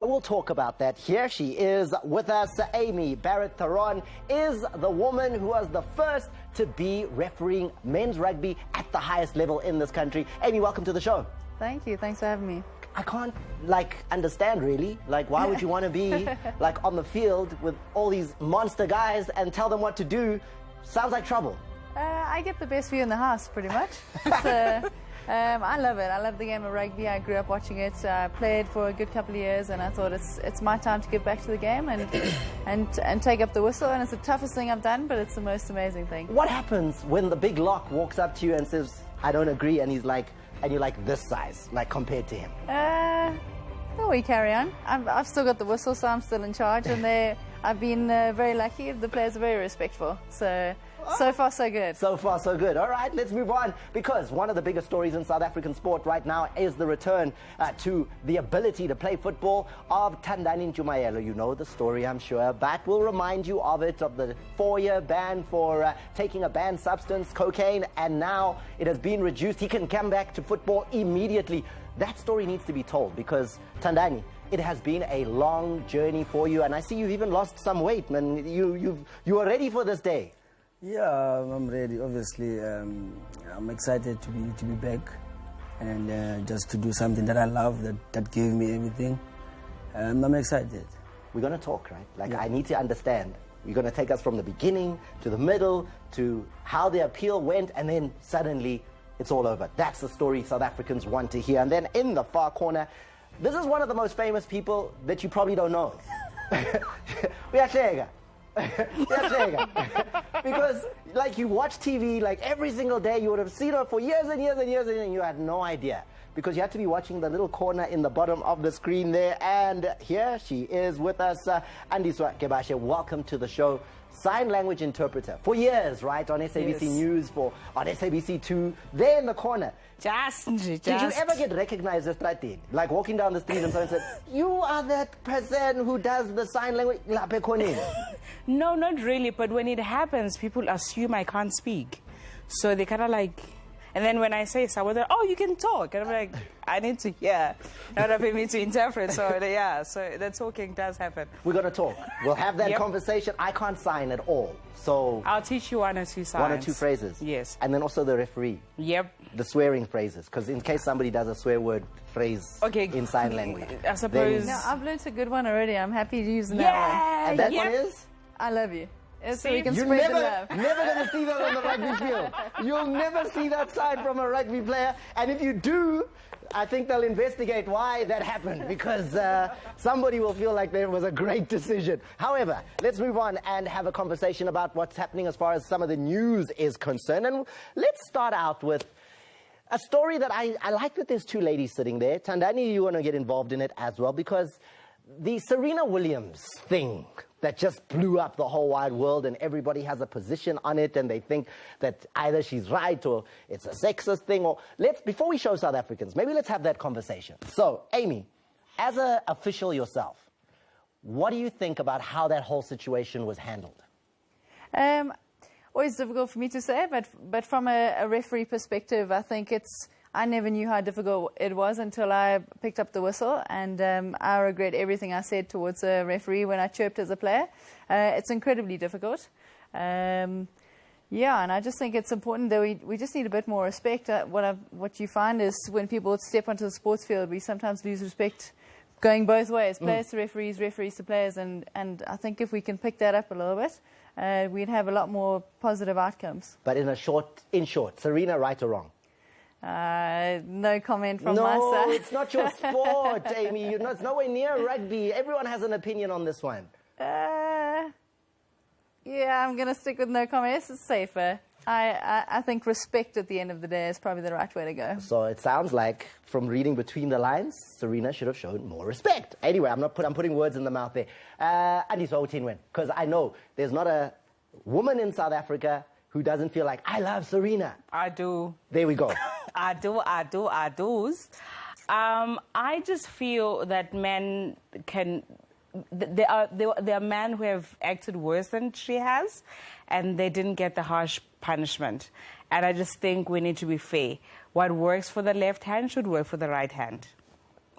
We'll talk about that. Here she is with us. Amy Barrett-Theron is the woman who was the first to be refereeing men's rugby at the highest level in this country. Amy, welcome to the show. Thank you. Thanks for having me. I can't, understand, really. Why would you want to be, on the field with all these monster guys and tell them what to do? Sounds like trouble. I get the best view in the house, pretty much. So, I love it. I love the game of rugby. I grew up watching it. I played for a good couple of years, and I thought it's my time to give back to the game and take up the whistle. And it's the toughest thing I've done, but it's the most amazing thing. What happens when the big lock walks up to you and says, "I don't agree," and he's like, and you're like this size, compared to him? Well, we carry on. I've still got the whistle, so I'm still in charge, and I've been very lucky. The players are very respectful, so far so good. So far so good. All right, let's move on, because one of the biggest stories in South African sport right now is the return to the ability to play football of Tendai Ndoro. You know the story, I'm sure, but we'll remind you of the 4-year ban for taking a banned substance, cocaine, and now it has been reduced. He can come back to football immediately. That story needs to be told, because Tendai, it has been a long journey for you, and I see you've even lost some weight, man. You are ready for this day. Yeah, I'm ready. Obviously, I'm excited to be back, and just to do something that I love, that gave me everything. I'm excited. We're going to talk, right? Yeah. I need to understand. You're going to take us from the beginning to the middle to how the appeal went, and then suddenly it's all over. That's the story South Africans want to hear. And then in the far corner, this is one of the most famous people that you probably don't know. We are Shega. Because you watch TV every single day. You would have seen her for years and years and years, and you had no idea, because you had to be watching the little corner in the bottom of the screen there. And here she is with us, Andiswa Kebashe. Welcome to the show. Sign language interpreter for years, right, on SABC Yes. News, on SABC 2, there in the corner. Did you ever get recognized as Tratini? Walking down the street and someone said, "You are that person who does the sign language." No, not really, but when it happens, people assume I can't speak. So they kind of and then when I say someone, they're, "Oh, you can talk." And I'm like, I need to hear, not for me to interpret. So yeah, so the talking does happen. We're going to talk. We'll have that conversation. I can't sign at all. So I'll teach you 1 or 2 signs. 1 or 2 phrases. Yes. And then also the referee. Yep. The swearing phrases, because in case somebody does a swear word phrase in sign language. I suppose. No, I've learned a good one already. I'm happy to use that one. And that one is? I love you. So we can You're spread the love. never going to see that on the rugby field. You'll never see that sign from a rugby player. And if you do, I think they'll investigate why that happened, because somebody will feel like there was a great decision. However, let's move on and have a conversation about what's happening as far as some of the news is concerned. And let's start out with a story that I like, that there's 2 ladies sitting there. Tandani, you want to get involved in it as well, because the Serena Williams thing that just blew up the whole wide world, and everybody has a position on it, and they think that either she's right or it's a sexist thing. Or before we show South Africans, maybe let's have that conversation. So, Amy, as an official yourself, what do you think about how that whole situation was handled? Always difficult for me to say, but from a referee perspective, I think I never knew how difficult it was until I picked up the whistle, and I regret everything I said towards a referee when I chirped as a player. It's incredibly difficult. And I just think it's important that we just need a bit more respect. What you find is when people step onto the sports field, we sometimes lose respect going both ways, players to referees, referees to players, and I think if we can pick that up a little bit, we'd have a lot more positive outcomes. But in short, Serena, right or wrong? No comment from my side. No, it's not your sport, Amy. It's nowhere near rugby. Everyone has an opinion on this one. Yeah, I'm going to stick with no comment. It's safer. I think respect at the end of the day is probably the right way to go. So it sounds like, from reading between the lines, Serena should have shown more respect. Anyway, I'm putting words in the mouth there. Because I know there's not a woman in South Africa who doesn't feel like, I love Serena. I do. There we go. I do. I just feel that men can... There are men who have acted worse than she has, and they didn't get the harsh punishment. And I just think we need to be fair. What works for the left hand should work for the right hand.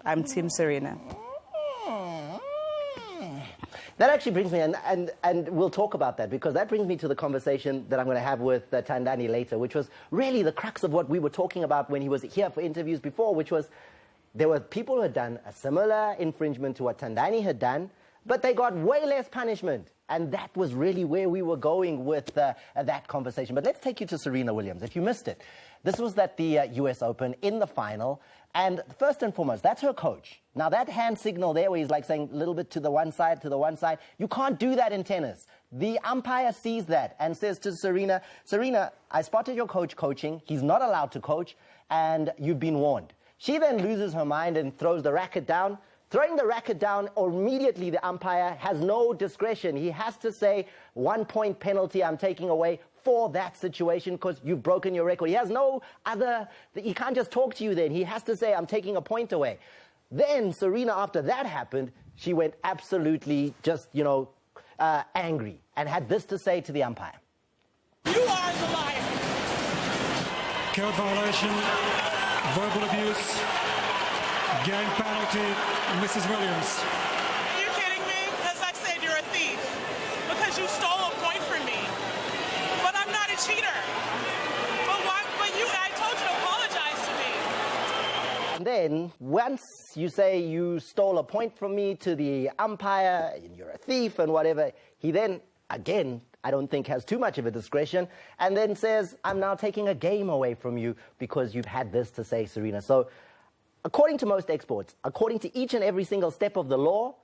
I'm Team Serena. That actually brings me, and we'll talk about that, because that brings me to the conversation that I'm going to have with Tendai later, which was really the crux of what we were talking about when he was here for interviews before, which was there were people who had done a similar infringement to what Tendai had done, but they got way less punishment. And that was really where we were going with that conversation. But let's take you to Serena Williams. If you missed it, this was at the US Open in the final. And first and foremost, that's her coach. Now, that hand signal there where he's like saying a little bit to the one side, you can't do that in tennis. The umpire sees that and says to Serena, Serena, I spotted your coach coaching. He's not allowed to coach, and you've been warned. She then loses her mind and throws the racket down. Throwing the racket down, immediately the umpire has no discretion. He has to say, 1 point penalty I'm taking away for that situation because you've broken your record. He has no other, he can't just talk to you then. He has to say, I'm taking a point away. Then Serena, after that happened, she went absolutely just, angry and had this to say to the umpire. You are the liar. Code violation, verbal abuse, game penalty, Mrs. Williams. Are you kidding me? As I said, you're a thief because you stole a point from me. But I'm not a cheater. But I told you to apologize to me. And then once you say you stole a point from me to the umpire, and you're a thief and whatever, he then, again, I don't think has too much of a discretion, and then says, I'm now taking a game away from you because you've had this to say, Serena. So according to most experts, according to each and every single step of the law,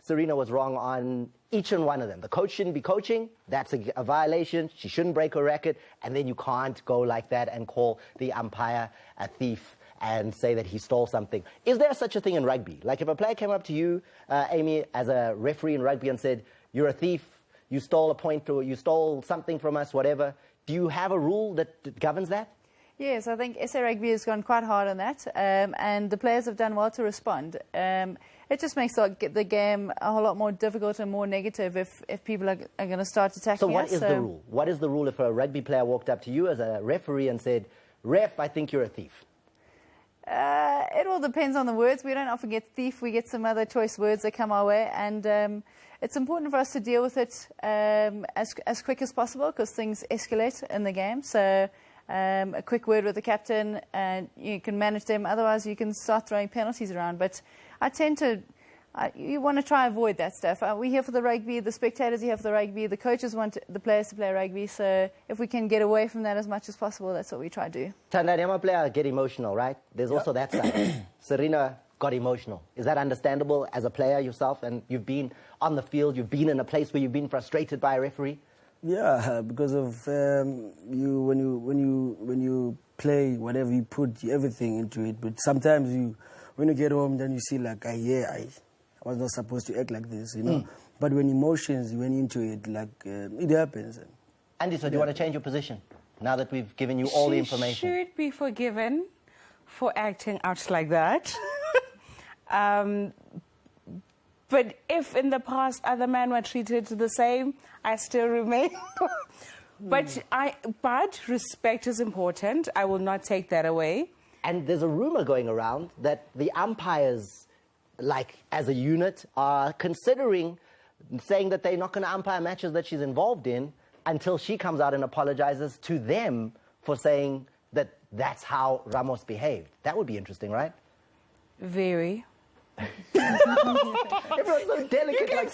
Serena was wrong on each and one of them. The coach shouldn't be coaching. That's a violation. She shouldn't break her racket. And then you can't go like that and call the umpire a thief and say that he stole something. Is there such a thing in rugby? Like if a player came up to you, Amy, as a referee in rugby and said, you're a thief, you stole a point, or you stole something from us, whatever, do you have a rule that governs that? Yes, I think SA Rugby has gone quite hard on that, and the players have done well to respond. It just makes the game a whole lot more difficult and more negative if people are going to start attacking us. So what is the rule? What is the rule if a rugby player walked up to you as a referee and said, ref, I think you're a thief? It all depends on the words. We don't often get thief. We get some other choice words that come our way, and it's important for us to deal with it as quick as possible because things escalate in the game. So a quick word with the captain, and you can manage them. Otherwise, you can start throwing penalties around. But I tend to, you want to try and avoid that stuff. We're here for the rugby. The spectators are here for the rugby. The coaches want the players to play rugby. So if we can get away from that as much as possible, that's what we try to do. Tendai, player get emotional, right? There's also that side. Serena got emotional. Is that understandable as a player yourself? And you've been on the field. You've been in a place where you've been frustrated by a referee. Yeah, because of when you play, whatever you put everything into it. But sometimes when you get home, then you see like, I was not supposed to act like this, But when emotions went into it, like it happens. Andy, so do you want to change your position now that we've given you all the information? She should be forgiven for acting out like that. But if in the past other men were treated the same, I still remain. But respect is important. I will not take that away. And there's a rumor going around that the umpires, like as a unit, are considering saying that they're not going to umpire matches that she's involved in until she comes out and apologizes to them for saying that that's how Ramos behaved. That would be interesting, right? Very. Everyone's so delicate, like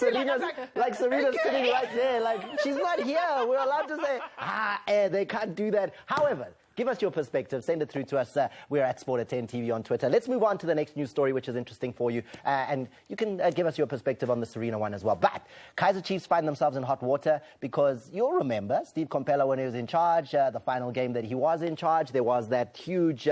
Serena's sitting right there, like she's not here. We're allowed to say, they can't do that. However, give us your perspective. Send it through to us. We're at Sport at 10 TV on Twitter. Let's move on to the next news story, which is interesting for you. And you can give us your perspective on the Serena one as well. But Kaiser Chiefs find themselves in hot water because you'll remember Steve Compella when he was in charge, the final game that he was in charge, there was that huge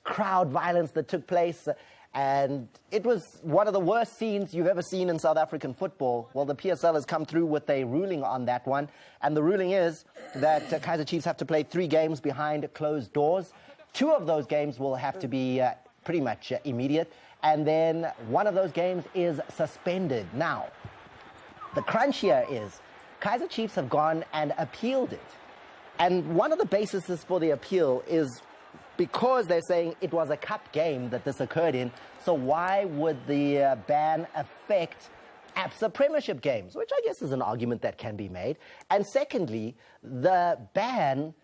crowd violence that took place. And it was one of the worst scenes you've ever seen in South African football. Well, the PSL has come through with a ruling on that one. And the ruling is that Kaiser Chiefs have to play 3 games behind closed doors. 2 of those games will have to be pretty much immediate. And then one of those games is suspended. Now, the crunch here is Kaiser Chiefs have gone and appealed it. And one of the bases for the appeal is because they're saying it was a cup game that this occurred in, so why would the ban affect ABSA Premiership games, which I guess is an argument that can be made. And secondly, the ban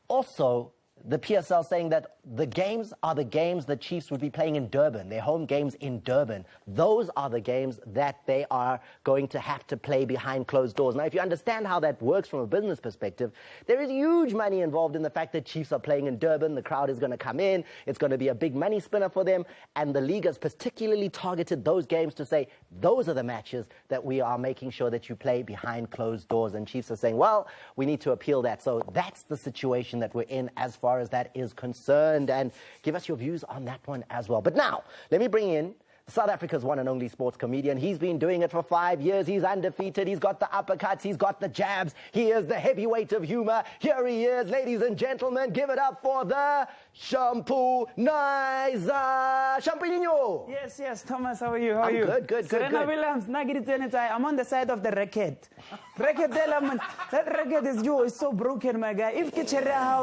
also, the PSL saying that the games are the games the Chiefs would be playing in Durban, their home games in Durban. Those are the games that they are going to have to play behind closed doors. Now, if you understand how that works from a business perspective, there is huge money involved in the fact that Chiefs are playing in Durban. The crowd is going to come in. It's going to be a big money spinner for them. And the league has particularly targeted those games to say, those are the matches that we are making sure that you play behind closed doors. And Chiefs are saying, well, we need to appeal that. So that's the situation that we're in as far as that is concerned. And give us your views on that one as well. But now, let me bring in South Africa's one and only sports comedian. He's been doing it for 5 years. He's undefeated. He's got the uppercuts. He's got the jabs. He is the heavyweight of humor. Here he is, ladies and gentlemen. Give it up for the Shampoo Niza Champignino. Yes, Thomas, how are you? How are you? Good. Serena Williams, I'm on the side of the racket. That racket is so broken, my guy. If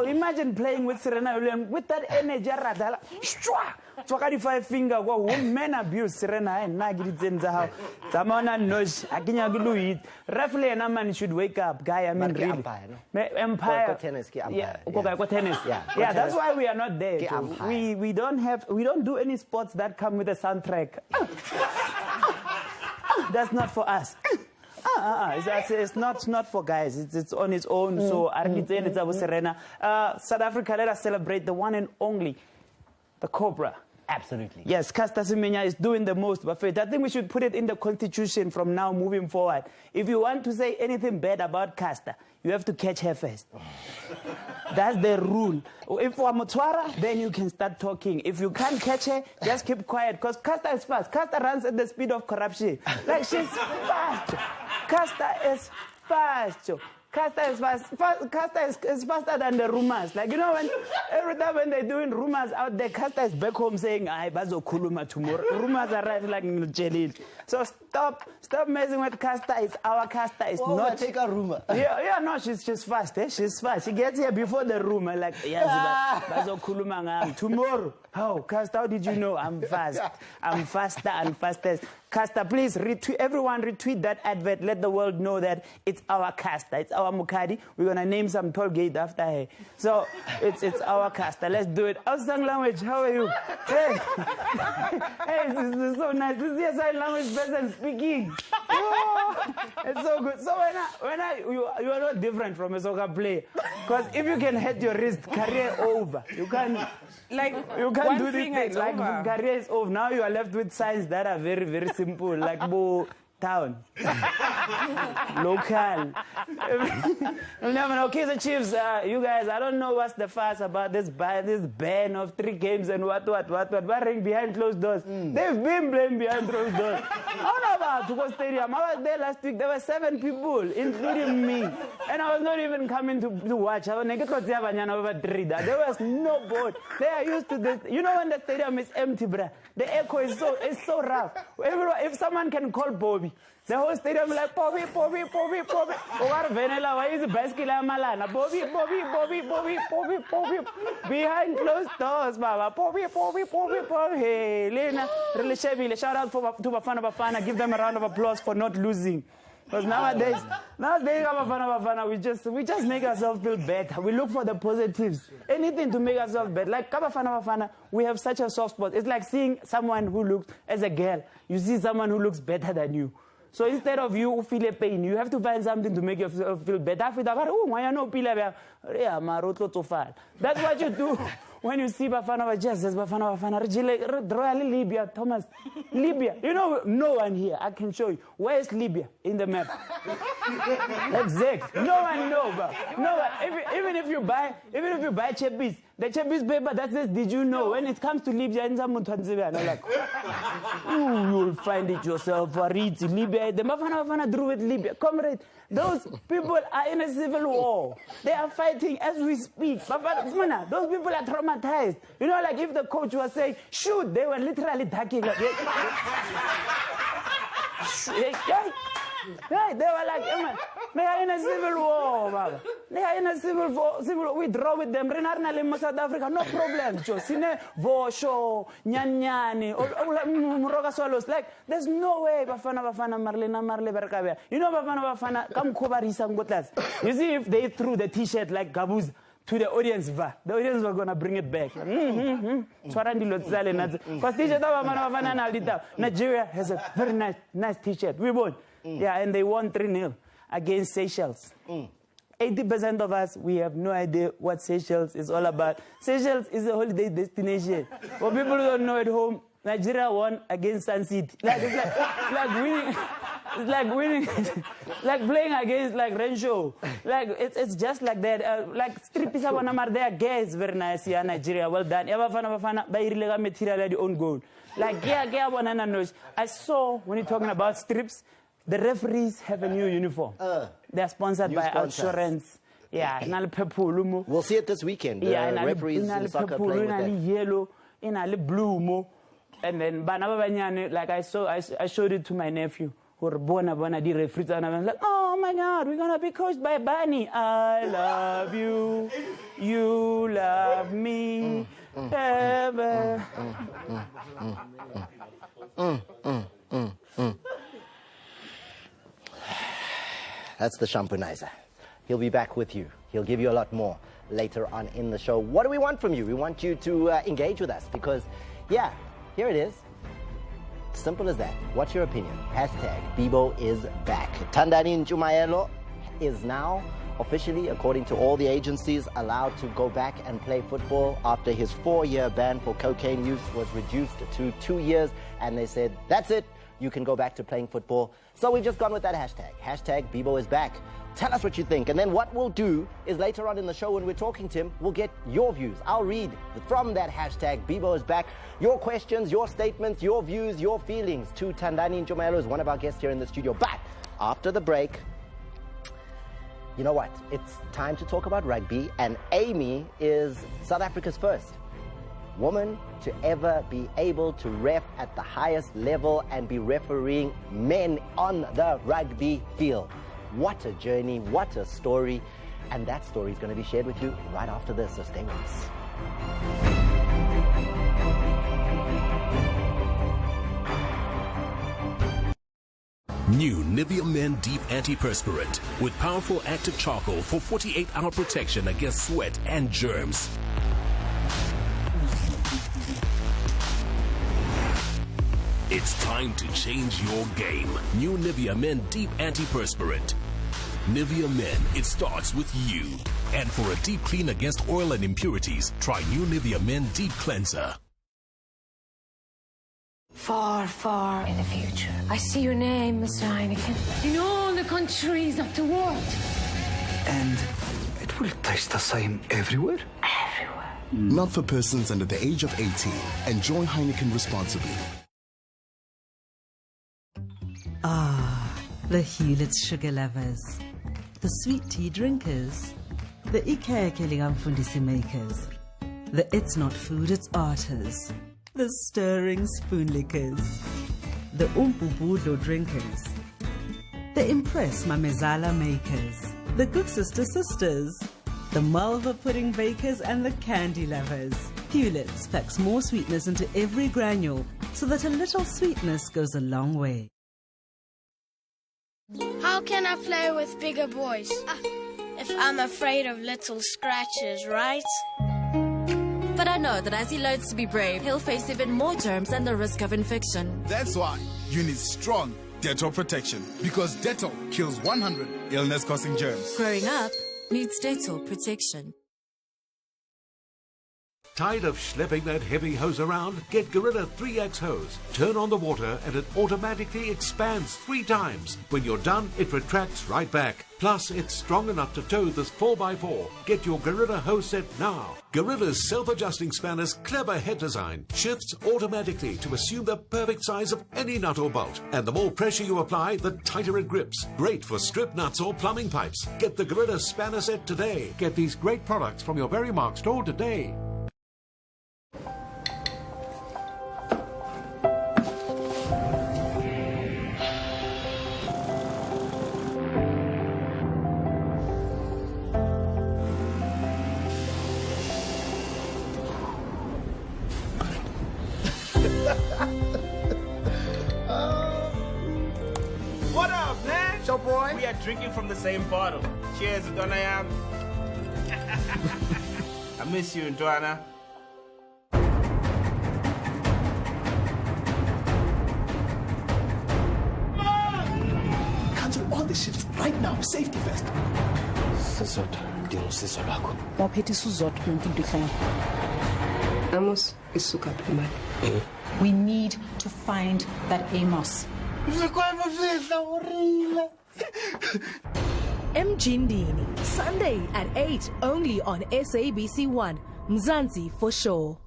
imagine playing with Serena Williams with that energy, 25 finger, men abuse Serena and Nagiri Zamona knows Akinya Roughly, a man should wake up, guy. I mean, really. Empire. Tennis. Yeah, that's why we are not there. We don't do any sports that come with a soundtrack. That's not for us. It's not for guys. It's on its own. So Serena. South Africa, let us celebrate the one and only, the Cobra. Absolutely. Yes, Caster Semenya is doing the most. But I think we should put it in the constitution from now moving forward. If you want to say anything bad about Caster, you have to catch her first. That's the rule. If for Motwara, then you can start talking. If you can't catch her, just keep quiet. Because Caster is fast. Caster runs at the speed of corruption. Like, she's fast. Caster is fast. Caster is fast. Caster is faster than the rumors. Like, you know, every time when they're doing rumors out there, Caster is back home saying, "I bazo kuluma tomorrow." Rumors arrive like Jalil. So stop messing with Caster. It's our Caster. It's not. Take a rumor. No, she's fast. She's fast. She gets here before the rumor. Like, yes, bazo kuluma ngam tomorrow. How, Caster? How did you know? I'm fast. I'm faster and fastest. Caster, please retweet. Everyone retweet that advert. Let the world know that it's our Caster. It's our Mukadi. We're gonna name some toll gate after her. So it's our Caster. Let's do it. Outside language. How are you? Hey, this is so nice. This is the sign language person speaking. Oh, it's so good. So you are not different from a soccer player, because if you can hit your wrist, career over. You can do this thing. Like, career is over. Now you are left with signs that are very, very simple, like Bo Town, local. Kaiser Chiefs, you guys, I don't know what's the fuss about this ban of 3 games and what, barring behind closed doors. They've been blamed behind closed doors. How about Tuko Stadium? I was there last week. There were 7 people, including me, and I was not even coming to watch. There was no board. They are used to this. You know, when the stadium is empty, bruh, the echo is so rough. If someone can call Bobby, the whole stadium is like, Bobby. Venela, why is the bicycle Malana? Bobby. Behind closed doors, Baba. Bobby. Hey, Lena, really shabby. Shout out to Bafana. Give them a round of applause for not losing. Because nowadays, Bafana, we just make ourselves feel better. We look for the positives. Anything to make ourselves better. Like Bafana, we have such a soft spot. It's like seeing someone who looks, as a girl, you see someone who looks better than you. So instead of you feel a pain, you have to find something to make yourself feel better. That's what you do when you see Bafana just as Bafana, Royal Libya, Thomas. Libya. You know, no one here. I can show you. Where is Libya in the map? Exactly. No one knows. No one. Even if you buy Chebis, the Chebis paper that says, "Did you know?" When it comes to Libya, in some I'm like, you'll find it yourself. Libya. The Bafana drew with Libya. Comrade, those people are in a civil war. They are fighting as we speak. Those people are traumatized. You know, like if the coach was saying, "Shoot," they were literally attacking. They were like, they are in a civil war, Baba. They are in a civil we draw with them. South Africa, no problem, Joe. Sine Vosho, Nyanyani, Muroga Swallows. Like, there's no way Bafana Marlena Marle Berkabia. You know Bafana come Kobarisa Ngotlas. You see, if they threw the t-shirt like Gabuz to the audience, the audience were gonna bring it back. Because t-shirt Nigeria has a very nice t-shirt. We won. Yeah, and they won 3-0 against Seychelles. 80% of us, we have no idea what Seychelles is all about. Seychelles is a holiday destination. For people who don't know at home, Nigeria won against Sun City. Like, it's like winning, like playing against like Renshaw. Like it's just like that. Like Stripisa Wanamar, their guys very nice here, Nigeria. Well done. Bafana, by illegal material, their own goal. Like I saw when you're talking about strips. The referees have a new uniform. They're sponsored by Outsurance. Yeah, we'll see it this weekend. The referees in soccer playing with that. Yellow, blue, and then like I showed it to my nephew. Who the referees, and I was like, oh my God, we're gonna be coached by Bani. I love you, you love me, ever. That's the Shampunizer. He'll be back with you. He'll give you a lot more later on in the show. What do we want from you? We want you to engage with us because, yeah, here it is. Simple as that. What's your opinion? Hashtag Bibo is back. Tendai Ndoro is now officially, according to all the agencies, allowed to go back and play football after his 4-year ban for cocaine use was reduced to 2 years. And they said, that's it. You can go back to playing football. So we've just gone with that hashtag. Hashtag Bibo is back. Tell us what you think. And then what we'll do is later on in the show when we're talking to him, we'll get your views. I'll read from that hashtag Bibo is back your questions, your statements, your views, your feelings to Tendai Ndoro, who's one of our guests here in the studio. But after the break, you know what? It's time to talk about rugby. And Amy is South Africa's first woman to ever be able to ref at the highest level and be refereeing men on the rugby field. What a journey, what a story. And that story is going to be shared with you right after this, so stay with us. New Nivea Men Deep Antiperspirant with powerful active charcoal for 48-hour protection against sweat and germs. It's time to change your game. New Nivea Men Deep Antiperspirant. Nivea Men, it starts with you. And for a deep clean against oil and impurities, try new Nivea Men Deep Cleanser. Far, far in the future, I see your name, Mr. Heineken, in all the countries of the world. And it will taste the same everywhere? Everywhere. Not for persons under the age of 18. Enjoy Heineken responsibly. Ah, the Hewlett's sugar lovers, the sweet tea drinkers, the Ikekelingamfundisi makers, the it's not food, it's arters, the stirring spoon lickers, the Umpubudlo drinkers, the Impress Mamezala makers, the Good Sister sisters, the Malva pudding bakers and the candy lovers. Hewlett's packs more sweetness into every granule so that a little sweetness goes a long way. How can I play with bigger boys if I'm afraid of little scratches, right? But I know that as he learns to be brave, he'll face even more germs and the risk of infection. That's why you need strong Dettol protection, because Dettol kills 100 illness-causing germs. Growing up needs Dettol protection. Tired of schlepping that heavy hose around? Get Gorilla 3X hose. Turn on the water and it automatically expands 3 times. When you're done, it retracts right back. Plus, it's strong enough to tow this 4x4. Get your Gorilla hose set now. Gorilla's self-adjusting spanner's clever head design shifts automatically to assume the perfect size of any nut or bolt. And the more pressure you apply, the tighter it grips. Great for strip nuts or plumbing pipes. Get the Gorilla spanner set today. Get these great products from your Verimark store today. your boy. We are drinking from the same bottle. Cheers, Donayam. I miss you, Ndwana. Cancel all the shifts right now. Safety first. Amos isuka phi? We need to find that Amos. Mjindini, Sunday at 8, only on SABC1. Mzansi for sure.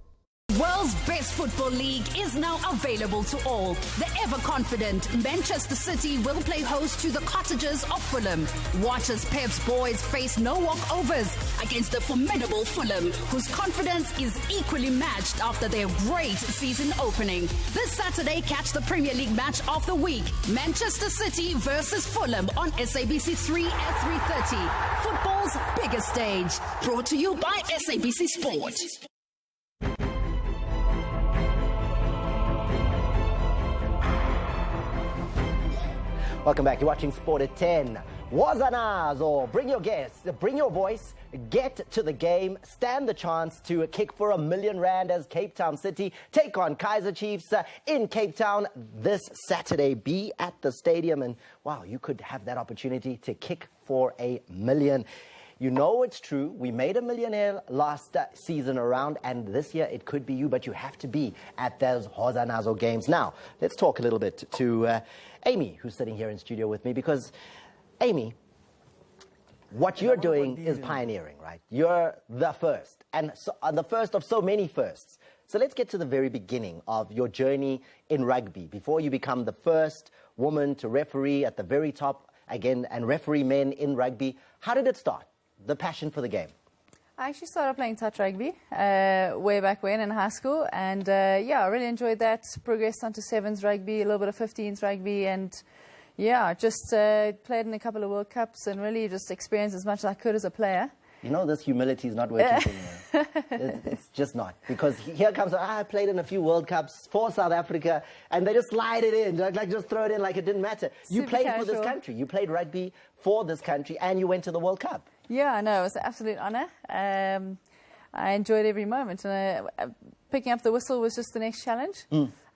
World's Best Football League is now available to all. The ever-confident Manchester City will play host to the Cottagers of Fulham. Watch as Pep's boys face no walkovers against the formidable Fulham, whose confidence is equally matched after their great season opening. This Saturday, catch the Premier League match of the week. Manchester City versus Fulham on SABC3 at 3:30. Football's biggest stage. Brought to you by SABC Sport. Welcome back. You're watching Sport at 10. Wazanazo, bring your guests, bring your voice, get to the game, stand the chance to kick for R1 million as Cape Town City take on Kaiser Chiefs in Cape Town this Saturday. Be at the stadium and, wow, you could have that opportunity to kick for R1 million. You know it's true. We made a millionaire last season around, and this year it could be you, but you have to be at those Hozanazo games. Now, let's talk a little bit to Amy, who's sitting here in studio with me, because, Amy, what you're doing is pioneering, right? You're the first, and so, the first of so many firsts. So let's get to the very beginning of your journey in rugby, before you become the first woman to referee at the very top, again, and referee men in rugby. How did it start? The passion for the game? I actually started playing touch rugby way back when in high school, and yeah, I really enjoyed that. Progressed onto sevens rugby, a little bit of 15s rugby, and yeah, just played in a couple of World Cups and really just experienced as much as I could as a player. You know, this humility is not working for you. It's just not. Because here comes, I played in a few World Cups for South Africa, and they just slide it in, like just throw it in like it didn't matter. You played for this country. You played rugby for this country, and you went to the World Cup. Yeah, I know. It was an absolute honour. I enjoyed every moment. And picking up the whistle was just the next challenge.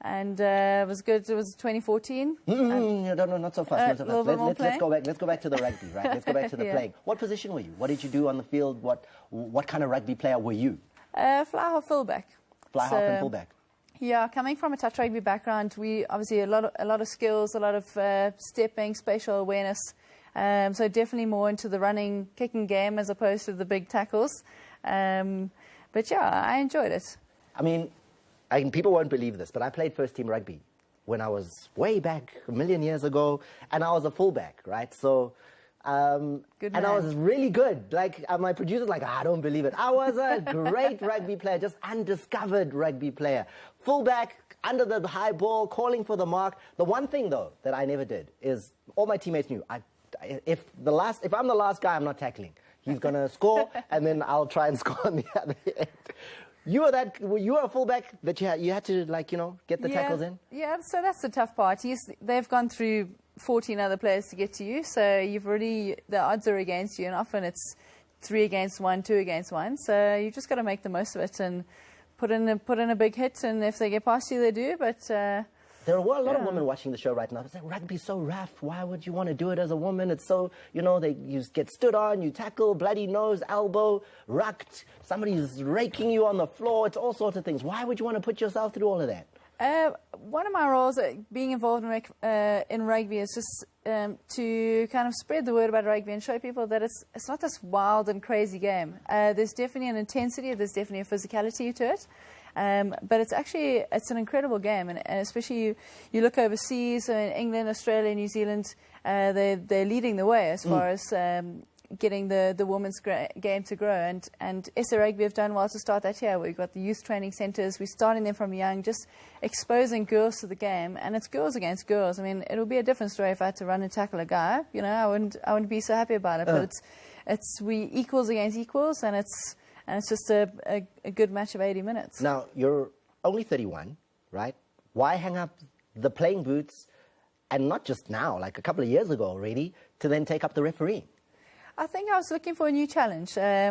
And it was good. It was 2014. No, not so fast. Let's go back. Let's go back to the rugby, right? Let's go back to the playing. What position were you? What did you do on the field? What kind of rugby player were you? Fly half fullback. Fly half and fullback. Yeah, coming from a touch rugby background, we obviously a lot of skills, a lot of stepping, spatial awareness. So definitely more into the running, kicking game as opposed to the big tackles. But yeah, I enjoyed it. I mean, people won't believe this, but I played first team rugby when I was way back a million years ago, and I was a fullback, right? So, and I was really good. Like, my producer's like, I don't believe it. I was a great rugby player, just undiscovered rugby player. Fullback, under the high ball, calling for the mark. The one thing, though, that I never did is all my teammates knew, if I'm the last guy, I'm not tackling. He's going to score, and then I'll try and score on the other end. You were a fullback that you had to, like, you know, get the tackles in? Yeah, so that's the tough part. They've gone through 14 other players to get to you, so the odds are against you, and often it's 3 against 1, 2 against 1. So you just got to make the most of it and put in a big hit, and if they get past you, they do, but... There are a lot of women watching the show right now. They say, rugby's so rough. Why would you want to do it as a woman? It's so, you know, you get stood on, you tackle, bloody nose, elbow, rucked. Somebody's raking you on the floor. It's all sorts of things. Why would you want to put yourself through all of that? One of my roles being involved in rugby is just to kind of spread the word about rugby and show people that it's not this wild and crazy game. There's definitely an intensity. There's definitely a physicality to it. But it's an incredible game, and especially you look overseas in England, Australia, New Zealand, they're leading the way as far as getting the women's game to grow. And SA Rugby have done well to start that here. We've got the youth training centres. We're starting them from young, just exposing girls to the game, and it's girls against girls. I mean, it'll be a different story if I had to run and tackle a guy. You know, I wouldn't be so happy about it. But it's we equals against equals, and it's just a good match of 80 minutes. Now, you're only 31, right? Why hang up the playing boots and not just now, like a couple of years ago already, to then take up the referee? I think I was looking for a new challenge. I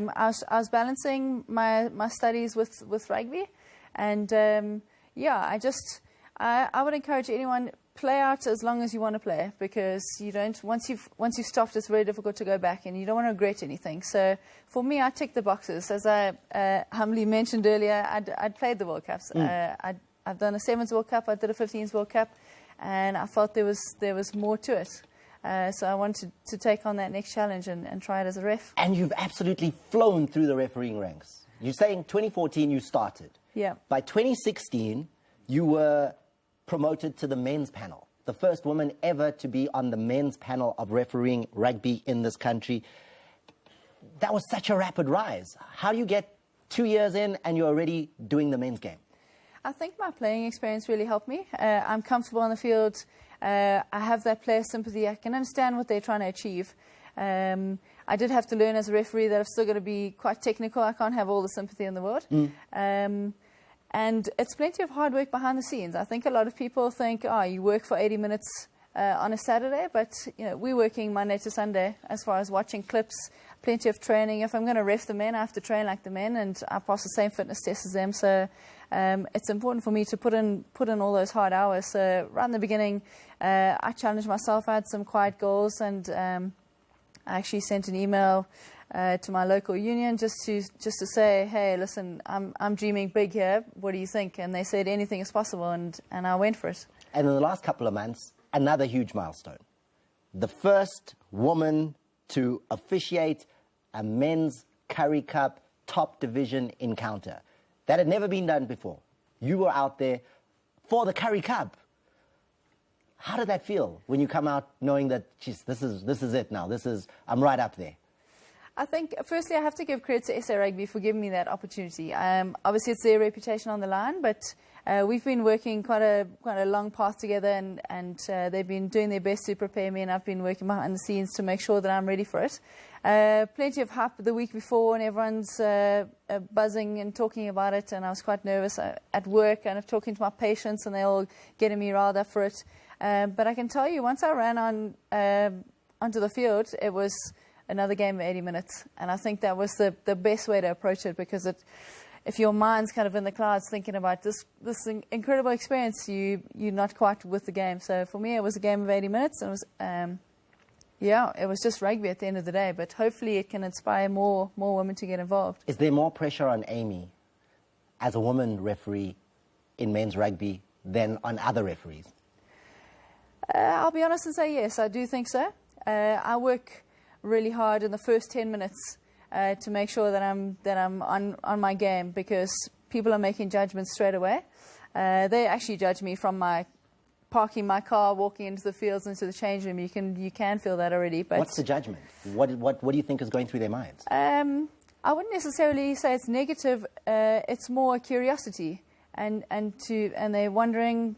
was balancing my studies with rugby, and I would encourage anyone, play out as long as you want to play, because you don't, once you've stopped, it's very difficult to go back, and you don't want to regret anything. So for me, I ticked the boxes. As I humbly mentioned earlier, I'd played the World Cups. I've done a Sevens World Cup, I did a 15s World Cup, and I felt there was more to it. So I wanted to take on that next challenge and try it as a ref. And you've absolutely flown through the refereeing ranks. You're saying 2014 you started. Yeah. By 2016, you were promoted to the men's panel, the first woman ever to be on the men's panel of refereeing rugby in this country. That was such a rapid rise. How do you get 2 years in and you're already doing the men's game? I think my playing experience really helped me. I'm comfortable on the field. I have that player sympathy. I can understand what they're trying to achieve. I did have to learn as a referee that I've still got to be quite technical. I can't have all the sympathy in the world. And it's plenty of hard work behind the scenes. I think a lot of people think, you work for 80 minutes on a Saturday, but we're working Monday to Sunday as far as watching clips, plenty of training. If I'm going to ref the men, I have to train like the men, and I pass the same fitness tests as them. So it's important for me to put in all those hard hours. So right in the beginning, I challenged myself. I had some quiet goals, and I actually sent an email to my local union just to say, hey, listen, I'm dreaming big here. What do you think? And they said anything is possible, and I went for it. And in the last couple of months, another huge milestone. The first woman to officiate a men's Currie Cup top division encounter. That had never been done before. You were out there for the Currie Cup. How did that feel when you come out knowing that, geez, this is it now. I'm right up there? I think, firstly, I have to give credit to SA Rugby for giving me that opportunity. Obviously, it's their reputation on the line, but we've been working quite a long path together, and they've been doing their best to prepare me, and I've been working behind the scenes to make sure that I'm ready for it. Plenty of hype the week before, and everyone's buzzing and talking about it, and I was quite nervous at work, and I'm talking to my patients, and they're all getting me riled up for it. But I can tell you, once I ran onto the field, it was another game of 80 minutes, and I think that was the best way to approach it, because if your mind's kind of in the clouds thinking about this incredible experience, you're not quite with the game. So for me, it was a game of 80 minutes, and it was just rugby at the end of the day, but hopefully it can inspire more women to get involved. Is there more pressure on Amy as a woman referee in men's rugby than on other referees? I'll be honest and say yes, I do think so. I work really hard in the first 10 minutes to make sure that I'm on my game, because people are making judgments straight away. They actually judge me from my parking my car, walking into the fields, into the change room. You can feel that already. But what's the judgment? What do you think is going through their minds? I wouldn't necessarily say it's negative. It's more curiosity, and they're wondering,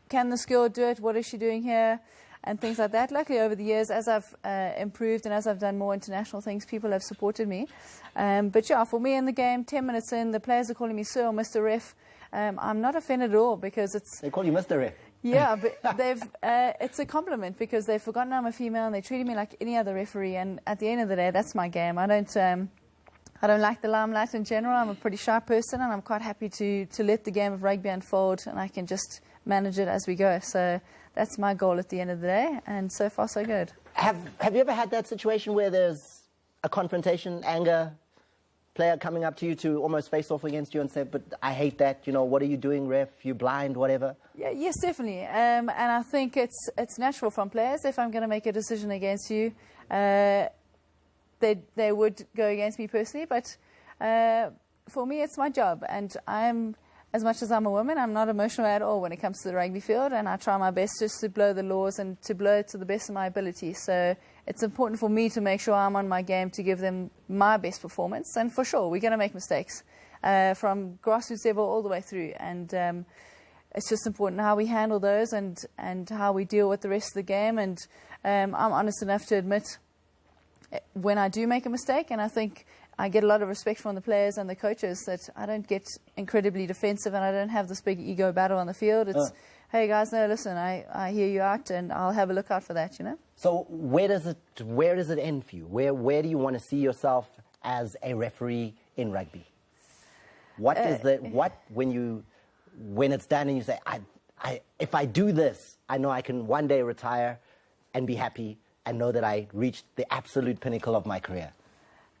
can this girl do it? What is she doing here? And things like that. Luckily, over the years, as I've improved and as I've done more international things, people have supported me. But yeah, for me in the game, 10 minutes in, the players are calling me Sir or Mr. Ref. I'm not offended at all, because They call you Mr. Ref. Yeah, but it's a compliment, because they've forgotten I'm a female and they treated me like any other referee. And at the end of the day, that's my game. I don't like the limelight in general. I'm a pretty shy person, and I'm quite happy to let the game of rugby unfold, and I can just manage it as we go. So that's my goal at the end of the day, and so far so good. Have you ever had that situation where there's a confrontation, anger, player coming up to you to almost face off against you and say, but I hate that, what are you doing, ref, you blind, whatever? Yeah, yes, definitely. And I think it's natural from players. If I'm going to make a decision against you, they would go against me personally, but for me it's my job, and as much as I'm a woman, I'm not emotional at all when it comes to the rugby field, and I try my best just to blow the laws and to blow it to the best of my ability. So it's important for me to make sure I'm on my game to give them my best performance. And for sure, we're going to make mistakes from grassroots level all the way through. And it's just important how we handle those and how we deal with the rest of the game. And I'm honest enough to admit when I do make a mistake, and I think I get a lot of respect from the players and the coaches, that I don't get incredibly defensive and I don't have this big ego battle on the field. It's hey guys, no, listen, I hear you out, and I'll have a look out for that, you know. So where does it end for you? Where do you want to see yourself as a referee in rugby? What is when it's done and you say, if I do this, I know I can one day retire and be happy and know that I reached the absolute pinnacle of my career?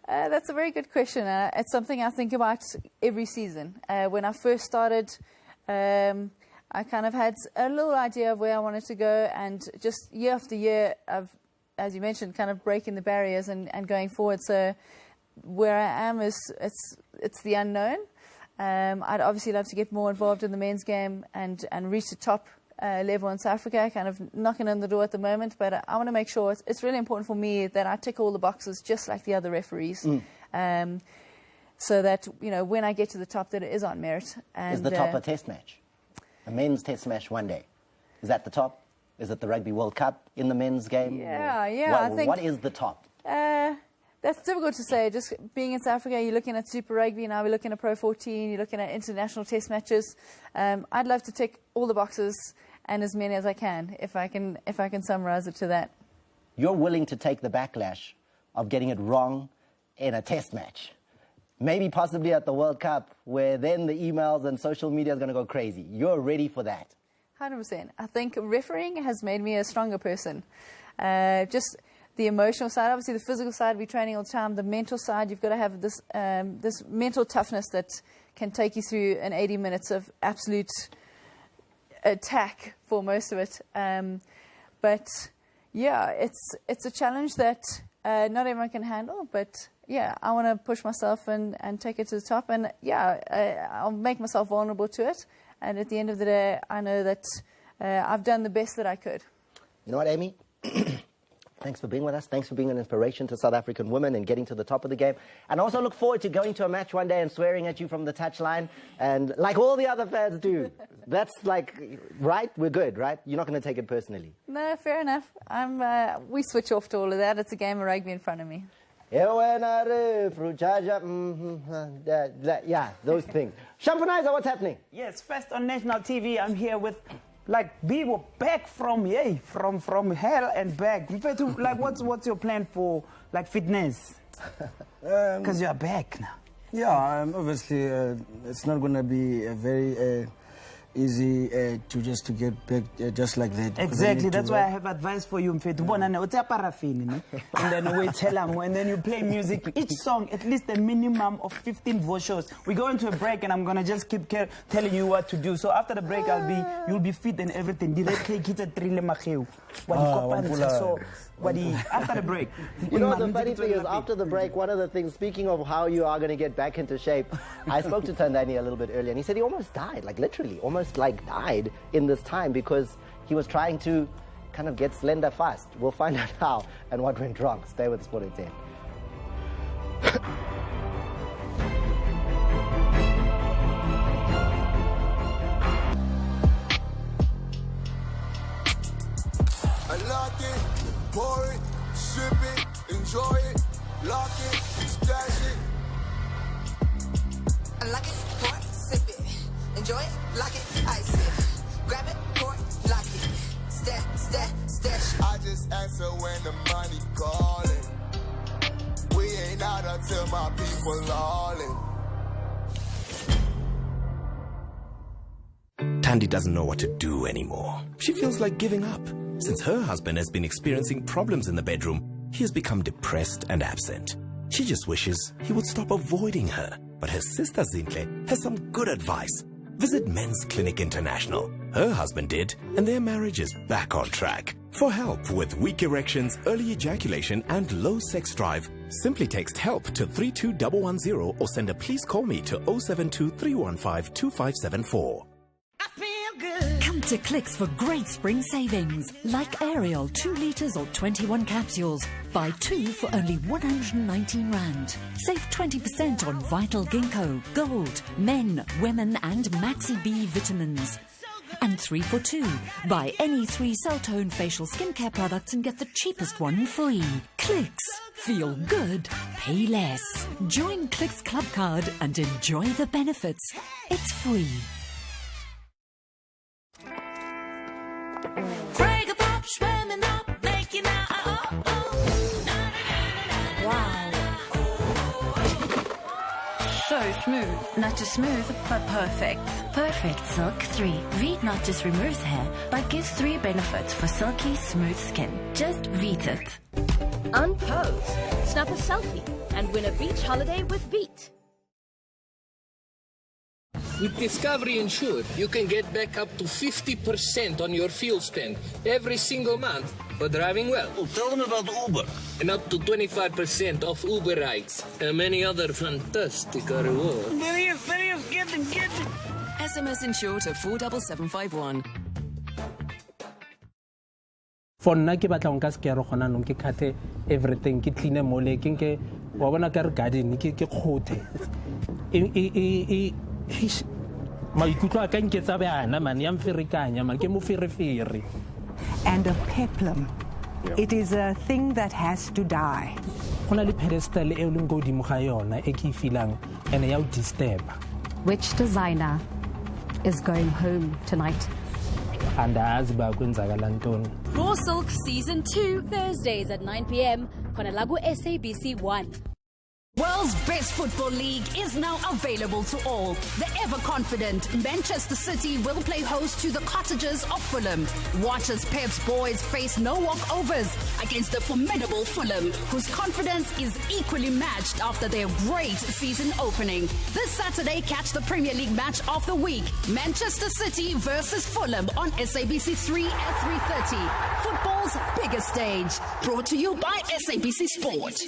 That's a very good question. It's something I think about every season. When I first started, I kind of had a little idea of where I wanted to go, and just year after year, I've, as you mentioned, kind of breaking the barriers and going forward. So where I am it's the unknown. I'd obviously love to get more involved in the men's game and reach the top level in South Africa, kind of knocking on the door at the moment. But I want to make sure it's really important for me that I tick all the boxes just like the other referees. So that, you know, when I get to the top, that it is on merit. And, is the top a test match? A men's test match one day? Is that the top? Is it the Rugby World Cup in the men's game? Yeah. I think, what is the top? That's difficult to say. Just being in South Africa, you're looking at Super Rugby, now we're looking at Pro 14, you're looking at international test matches. I'd love to tick all the boxes and as many as I can, if I can summarize it to that. You're willing to take the backlash of getting it wrong in a test match. Maybe possibly at the World Cup, where then the emails and social media is going to go crazy. You're ready for that. 100%. I think refereeing has made me a stronger person. Just the emotional side, obviously the physical side, we're training all the time. The mental side, you've got to have this this mental toughness that can take you through an 80 minutes of absolute attack for most of it. But yeah, it's a challenge that not everyone can handle, but yeah, I want to push myself and take it to the top. And yeah, I'll make myself vulnerable to it. And at the end of the day, I know that I've done the best that I could. You know what, Amy? Thanks for being with us. Thanks for being an inspiration to South African women and getting to the top of the game. And I also look forward to going to a match one day and swearing at you from the touchline. And like all the other fans do. That's like, right? We're good, right? You're not going to take it personally. No, fair enough. We switch off to all of that. It's a game of rugby in front of me. Yeah, those things. Shampanizer, what's happening? Yes, first on national TV, I'm here with, like, people back from hell and back. Like, what's your plan for, like, fitness? Because you're back now. Yeah, obviously, it's not going to be a very easy to get back just like that. Exactly, that's why I have advice for you, Mfethu. And then we tell them, and then you play music. Each song, at least a minimum of 15 voice shows. We go into a break, and I'm gonna just keep telling you what to do. So after the break, you'll be fit and everything. After the break. You know, the funny thing is, after the break, one of the things, speaking of how you are going to get back into shape, I spoke to Tendai a little bit earlier, and he said he almost died, like literally, almost like died in this time because he was trying to kind of get slender fast. We'll find out how and what went wrong. Stay with Sport 10. Pour it, sip it, enjoy it, lock it, stash it. I like it, pour it, sip it, enjoy it, lock it, ice it. Grab it, pour it, lock it, stash it. I just answer when the money calling. We ain't out until my people all in. Tandy doesn't know what to do anymore. She feels like giving up. Since her husband has been experiencing problems in the bedroom, he has become depressed and absent. She just wishes he would stop avoiding her. But her sister Zintle has some good advice. Visit Men's Clinic International. Her husband did, and their marriage is back on track. For help with weak erections, early ejaculation, and low sex drive, simply text HELP to 32110 or send a please call me to 072 315 2574. Come to Clicks for great spring savings. Like Ariel, 2 litres or 21 capsules. Buy 2 for only 119 Rand. Save 20% on Vital Ginkgo, Gold, Men, Women and Maxi B vitamins. And 3 for 2. Buy any 3 Cell Tone facial skincare products and get the cheapest one free. Clicks. Feel good. Pay less. Join Clicks Club Card and enjoy the benefits. It's free. Break a pop, swimming up, making out. Wow. So smooth. Not just smooth, but perfect. Perfect Silk 3. Veet not just removes hair, but gives 3 benefits for silky, smooth skin. Just Veet it. Unpose, snap a selfie, and win a beach holiday with Veet. With Discovery Insured, you can get back up to 50% on your fuel spend every single month for driving well. Oh, tell them about Uber. And up to 25% off Uber rides and many other fantastic rewards. There he is, get him. SMS Insure to 47751. For nna ke batla nka skero gona no ke khate everything ke clean mole ke nke wa bona ka re garden ke khothe maikutlo a ka nketsa bana man ya mferekanya man ke mo ferefere. And a peplum. It is a thing that has to die. Gona le pedestal e leng go dimo ga yona e ke feeling ene ya o disturb. Which designer is going home tonight? Andazi ba kwenzakala ntoni. Raw Silk Season 2, Thursdays at 9 p.m. Konalago SABC 1. World's Best Football League is now available to all. The ever-confident Manchester City will play host to the Cottagers of Fulham. Watch as Pep's boys face no walkovers against the formidable Fulham, whose confidence is equally matched after their great season opening. This Saturday, catch the Premier League match of the week. Manchester City versus Fulham on SABC 3 at 3:30. Football's biggest stage. Brought to you by SABC Sport.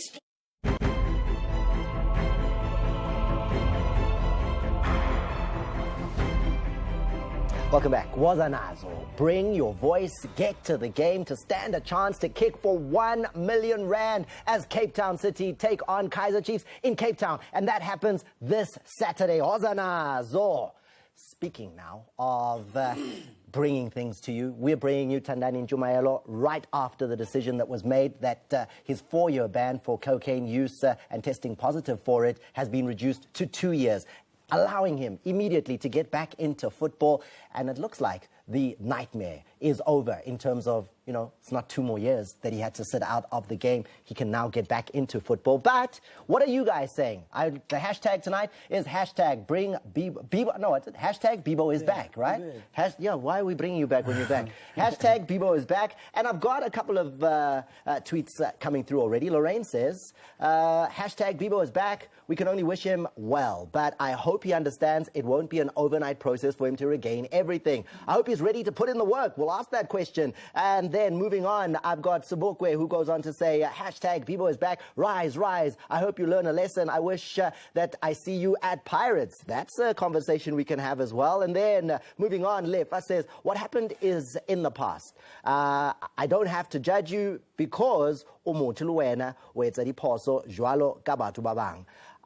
Welcome back. Wazanazo. Bring your voice, get to the game to stand a chance to kick for 1 million rand as Cape Town City take on Kaiser Chiefs in Cape Town. And that happens this Saturday. Wazanazo. Speaking now of bringing things to you, we're bringing you Tendai Ndoro right after the decision that was made that his 4-year ban for cocaine use and testing positive for it has been reduced to 2 years, allowing him immediately to get back into football. And it looks like the nightmare is over in terms of, you know, it's not 2 more years that he had to sit out of the game. He can now get back into football. But what are you guys saying? The hashtag tonight is hashtag bring Bibo. No, it's hashtag Bibo is back, right? Yeah, why are we bringing you back when you're back? Hashtag Bibo is back. And I've got a couple of tweets coming through already. Lorraine says, hashtag Bibo is back. We can only wish him well, but I hope he understands it won't be an overnight process for him to regain everything. I hope he's ready to put in the work. We'll ask that question. And then moving on, I've got Sabokwe who goes on to say, hashtag Bibo is back. Rise, rise. I hope you learn a lesson. I wish that I see you at Pirates. That's a conversation we can have as well. And then moving on, Lefa says, what happened is in the past. I don't have to judge you because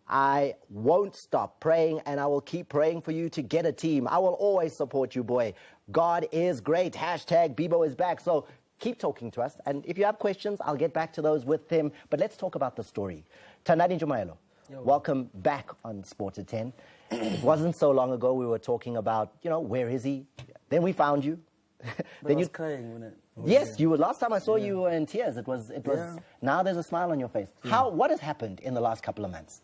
I won't stop praying, and I will keep praying for you to get a team. I will always support you, boy. God is great. Hashtag Bibo is back. So keep talking to us. And if you have questions, I'll get back to those with him. But let's talk about the story. Tendai Ndoro, welcome back on Sport at 10. It wasn't so long ago we were talking about, you know, where is he? Then we found you. Then you crying, wasn't it? Yes, you were. Last time I saw you were in tears. It was. Now there's a smile on your face. What has happened in the last couple of months?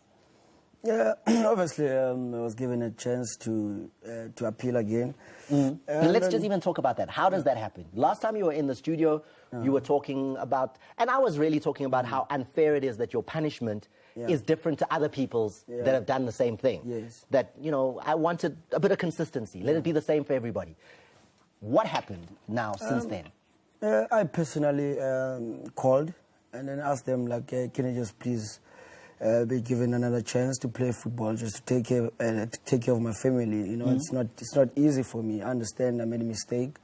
Yeah, obviously, I was given a chance to appeal again. Let's just even talk about that. How does that happen? Last time you were in the studio, you were talking about, and I was really talking about how unfair it is that your punishment is different to other people's that have done the same thing. Yes. That, you know, I wanted a bit of consistency. Let it be the same for everybody. What happened now since then? I personally called and then asked them, like, can I just please be given another chance to play football, just to take care of my family. You know, it's not easy for me. I understand I made a mistake,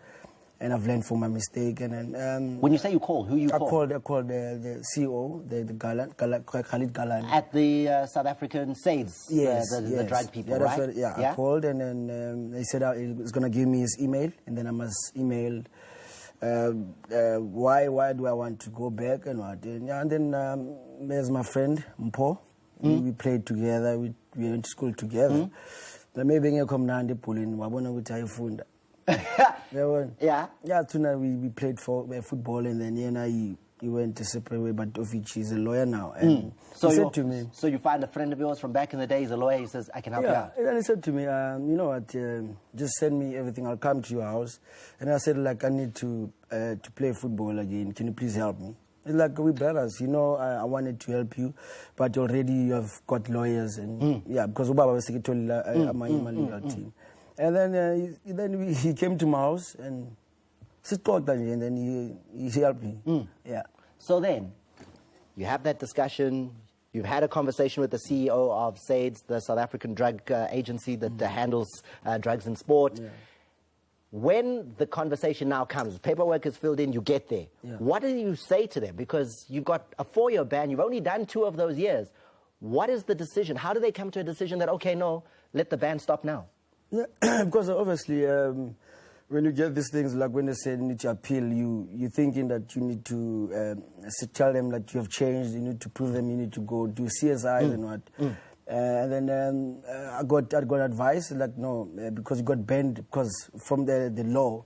and I've learned from my mistake. And then when you say you called, who you called? I called the CEO, the Khalid Galan at the South African Saves. Yes, the drug people, right? Right? I called, and then he said he was going to give me his email, and then I must email. Why do I want to go back and what? And then there's my friend Mpo. We played together. We went to school together. Maybe I come now and pull in. They won. Yeah? Yeah, tonight we played football, and then he went a separate way, but Ovic is a lawyer now. And So he said to me... So you find a friend of yours from back in the day, he's a lawyer, he says, I can help you out. And he said to me, you know what, just send me everything, I'll come to your house. And I said, like, I need to play football again, can you please help me? It's like, we brothers, you know, I wanted to help you, but already you have got lawyers, and because Ubaba was secretary my legal team. And then he came to my house, and and then he helped me. Yeah. So then, you have that discussion, you've had a conversation with the CEO of SAIDS, the South African drug agency that handles drugs in sport. Yeah. When the conversation now comes, paperwork is filled in, you get there. Yeah. What do you say to them? Because you've got a 4-year ban, you've only done 2 of those years. What is the decision? How do they come to a decision that, okay, no, let the ban stop now? Yeah, because obviously, when you get these things, like when they say you need to appeal, you're thinking that you need to tell them that you have changed, you need to prove them, you need to go do CSI and what. And then I got advice, like, no, because you got banned, because from the law,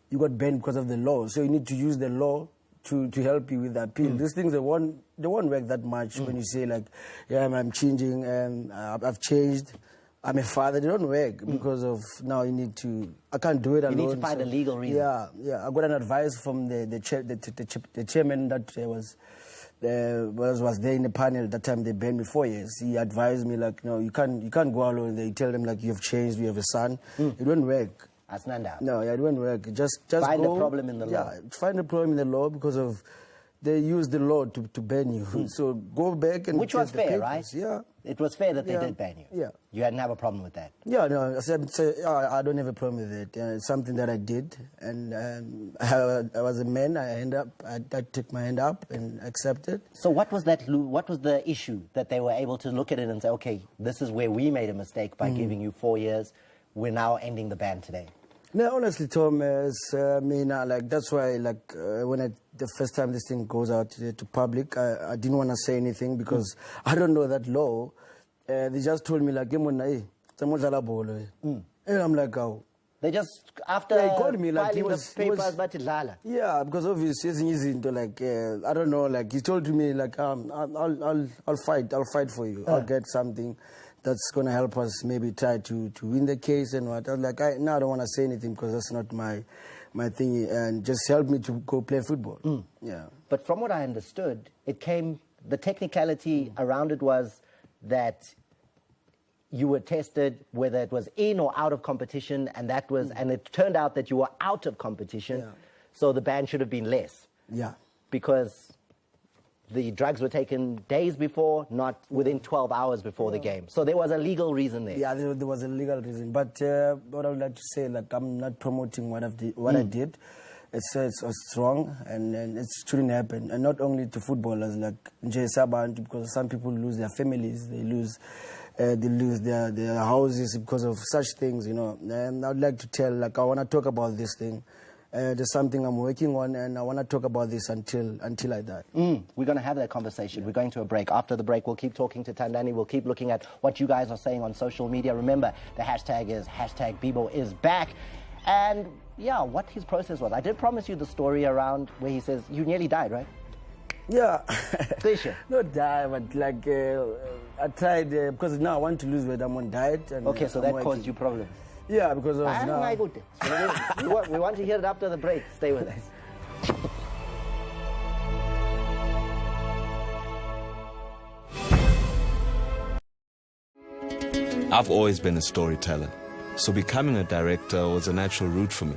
you got banned because of the law. So you need to use the law to help you with the appeal. These things, they won't work that much when you say, like, yeah, I'm changing, I've changed. I'm a father. They don't work because of now. You need to. I can't do it alone. You need to find a legal reason. Yeah. I got an advice from the chairman that was there in the panel that time. They banned me 4 years. He advised me, like, no, you can't go alone. They tell them, like, you have changed. You have a son. It won't work. That's not that. No, it won't work. Just find go, the problem in the law. Yeah, find the problem in the law because of. They use the law to ban you. So go back and... Which was fair, right? Yeah. It was fair that they did ban you. Yeah. You hadn't have a problem with that? Yeah, no, I don't have a problem with it. It's something that I did. And I was a man. I took my hand up and accepted. So what was the issue that they were able to look at it and say, okay, this is where we made a mistake by giving you 4 years. We're now ending the ban today? No, honestly, Tom, that's why, when the first time this thing goes out to public, I didn't want to say anything because I don't know that law. They just told me, like, and I'm like, oh. They just, after he called me, like, filing the papers, but yeah, because obviously it's easy to, like, I don't know, like, he told me, like, I'll fight for you. I'll get something that's going to help us maybe try to win the case and what. I was like, I don't want to say anything because that's not my thing, and just help me to go play football. Yeah. But from what I understood, the technicality around it was that you were tested whether it was in or out of competition, and and it turned out that you were out of competition, so the ban should have been less. Yeah. Because the drugs were taken days before, not within 12 hours before the game. So there was a legal reason there. Yeah, there was a legal reason. But what I would like to say, like, I'm not promoting what I did. It's wrong, and it shouldn't happen. And not only to footballers, like Nje Sabantu, because some people lose their families, they lose their houses because of such things, you know. And I would like to tell, like, I want to talk about this thing. There's something I'm working on, and I want to talk about this until I die. We're going to have that conversation. We're going to a break. After the break, we'll keep talking to Tandani. We'll keep looking at what you guys are saying on social media. Remember, the hashtag is #BiboIsBack. And, yeah, what his process was. I did promise you the story around where he says, you nearly died, right? Yeah. Not die, but, like, I tried, because now I want to lose weight. I'm on diet. And, okay, so that caused you problems. Yeah, because of now. We want to hear it after the break. Stay with us. I've always been a storyteller, so becoming a director was a natural route for me.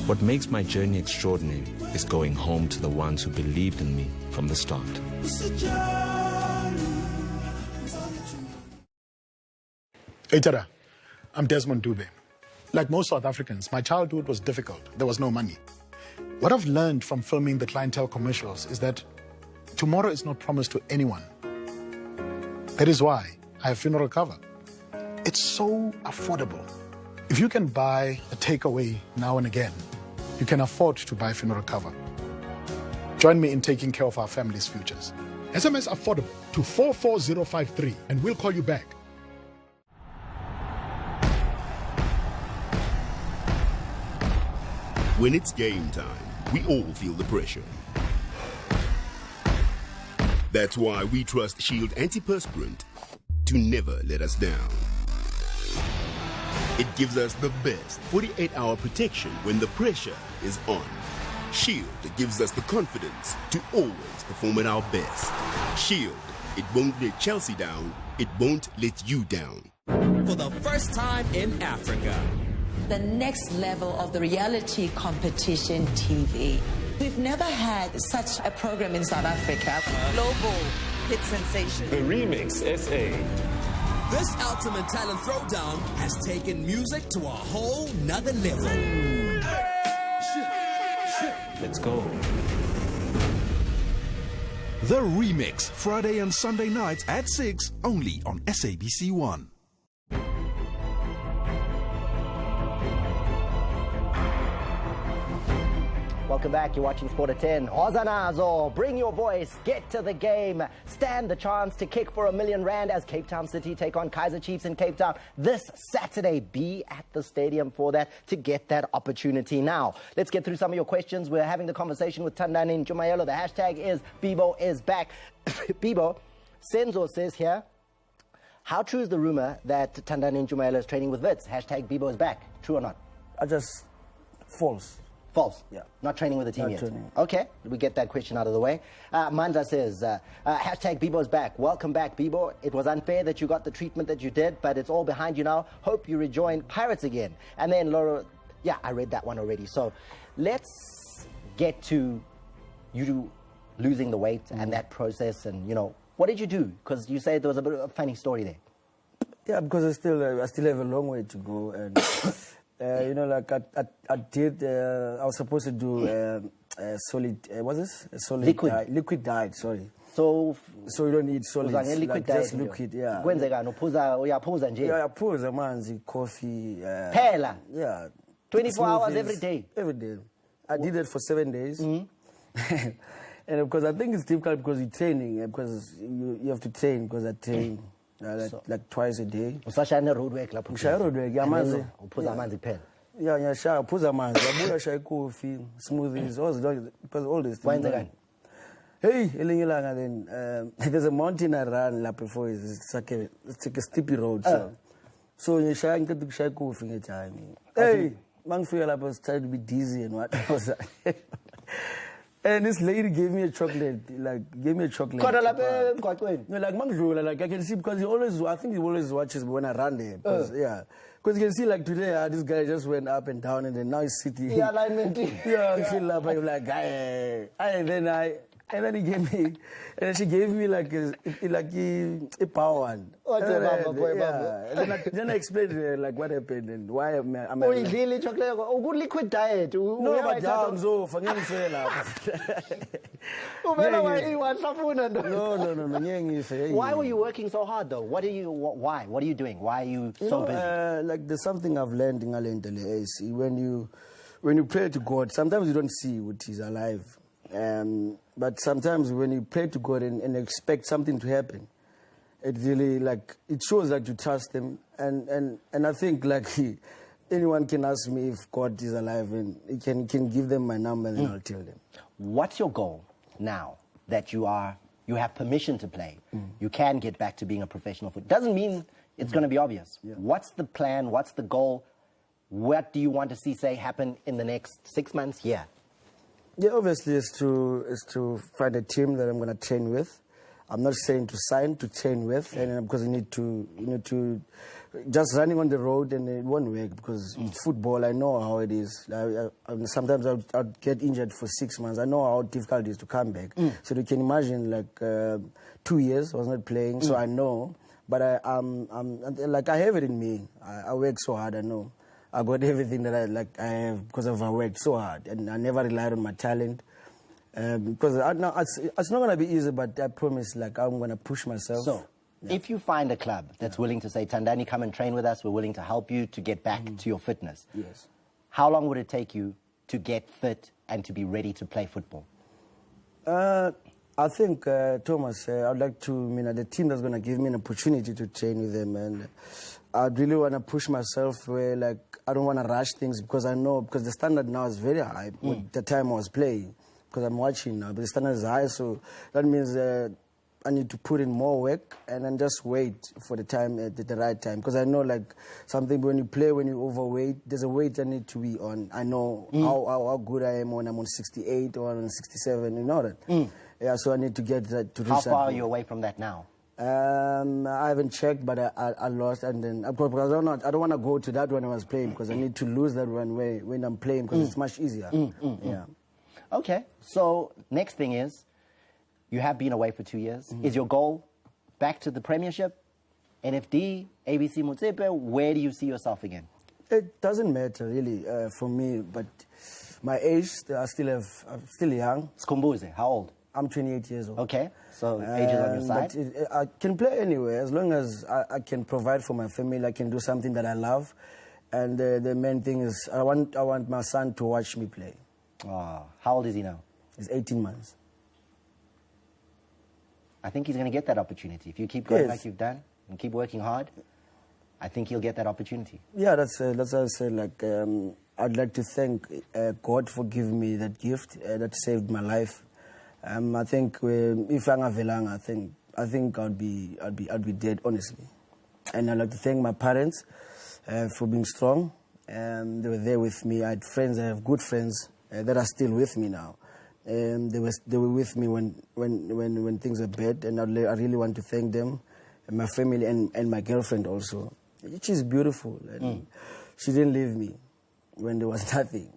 What makes my journey extraordinary is going home to the ones who believed in me from the start. Hey, Tada. I'm Desmond Dube. Like most South Africans, my childhood was difficult. There was no money. What I've learned from filming the clientele commercials is that tomorrow is not promised to anyone. That is why I have funeral cover. It's so affordable. If you can buy a takeaway now and again, you can afford to buy funeral cover. Join me in taking care of our family's futures. SMS affordable to 44053 and we'll call you back. When it's game time, we all feel the pressure. That's why we trust Shield Antiperspirant to never let us down. It gives us the best 48-hour protection when the pressure is on. Shield gives us the confidence to always perform at our best. Shield, it won't let Chelsea down, it won't let you down. For the first time in Africa, the next level of the reality competition TV. We've never had such a program in South Africa. Global hit sensation. The Remix SA. This Ultimate Talent Throwdown has taken music to a whole nother level. Let's go. The Remix, Friday and Sunday nights at 6, only on SABC 1. Welcome back. You're watching Sport at 10. Hozanazo, bring your voice, get to the game, stand the chance to kick for R1 million as Cape Town City take on Kaiser Chiefs in Cape Town this Saturday. Be at the stadium for that to get that opportunity. Now, let's get through some of your questions. We're having the conversation with Tendai Ndoro. The hashtag is Bibo is back. Bibo, Senzo says here, how true is the rumor that Tendai Ndoro is training with Wits? Hashtag Bibo is back. True or not? Just false. False? Yeah. Not training with the team Not yet? training. Okay, we get that question out of the way. Manza says, hashtag Bibo's back. Welcome back, Bibo. It was unfair that you got the treatment that you did, but it's all behind you now. Hope you rejoin Pirates again. And then Laura, yeah, I read that one already. So let's get to you losing the weight and that process and, you know, what did you do? Because you said there was a bit of a funny story there. Yeah, because I still have a long way to go. And... you know, like I was supposed to do solid, what's this? A solid liquid diet, sorry. So you don't eat solids, liquid diet, just liquid, yeah. Uyaphuza manzi, coffee. Phela? Yeah. 24 hours every day? Every day. I did it for 7 days. Mm-hmm. And because I think it's difficult because you're training, because you have to train, because I train. Like twice a day. Usashaya road work lapho. Ushaya road work yamanzi. Uphuza amanzi kuphela. Yeah, ngiyashaya uphuza amanzi. Yabuya shaya coffee, smoothies, all these things. Wenzekani? Hey, elinye ilanga then there's a mountain I run lapho before it's like a steepy road so ngiyashaya ngicela ukushaya coffee ngetime. Hey, mangifika lapho I was trying to be dizzy and what was that? And this lady gave me a chocolate, No, like Mangdula, like I can see because I think he always watches when I run there. Yeah. Because you can see like today, this guy just went up and down and then now he's sitting. Yeah, alignment. Yeah, I feel like, and then he gave me, and then she gave me like a power one. Then I explained like what happened and why I'm really chocolate. Oh, good liquid diet. No, but no. Why were you working so hard though? Why? What are you doing? Why are you so busy? Like there's something I've learned in Alentele is when you pray to God, sometimes you don't see what is alive. But sometimes when you pray to God and expect something to happen, it really it shows that you trust Him. And I think anyone can ask me if God is alive and he can give them my number and I'll tell them. What's your goal now that you have permission to play? You can get back to being a professional footballer. Doesn't mean it's going to be obvious. Yeah. What's the plan? What's the goal? What do you want to see happen in the next 6 months? Yeah. Yeah, obviously is to find a team that I'm going to train with. I'm not saying to sign, to train with, and because you need to just running on the road and it won't work because football. I know how it is. Sometimes I'll get injured for 6 months. I know how difficult it is to come back. So you can imagine 2 years I was not playing, so I know. But I have it in me. I work so hard. I know. I got everything that I have because I worked so hard and I never relied on my talent. Because it's not going to be easy, but I promise I'm going to push myself. So, if you find a club that's willing to say, Tendai, come and train with us, we're willing to help you to get back to your fitness. Yes. How long would it take you to get fit and to be ready to play football? I think, Thomas, I'd like to, the team that's going to give me an opportunity to train with them, and I'd really want to push myself where, I don't want to rush things because I know, because the standard now is very high with the time I was playing, because I'm watching now, but the standard is high, so that means I need to put in more work and then just wait for the time, the right time. Because I know, like, something when you play, when you overweight, there's a weight I need to be on. I know how good I am when I'm on 68 or on 67, you know that? Yeah, so I need to get that to reach. How far are you away from that now? I haven't checked, but I lost, and then because I don't want to go to that when I was playing, because I need to lose that one when I'm playing, because it's much easier. Yeah. Okay, so next thing is, you have been away for 2 years. Is your goal back to the Premiership, NFD, ABC Motsepe? Where do you see yourself again? It doesn't matter really for me, but my age, I'm still young. Skumbuze, how old? I'm 28 years old. Okay, so age is on your side. But I can play anywhere as long as I can provide for my family. I can do something that I love, and the main thing is I want my son to watch me play. How old is he now? He's 18 months. I think he's going to get that opportunity. If you keep going like you've done and keep working hard, I think he'll get that opportunity. Yeah, that's what I say. Like, I'd like to thank God for giving me that gift that saved my life. I think if I'm Velanga, I think I'd be dead, honestly. And I'd like to thank my parents for being strong. They were there with me. I had friends. I have good friends that are still with me now. They were with me when things were bad, and I really want to thank them, and my family, and my girlfriend also. She's beautiful, and she didn't leave me when there was nothing.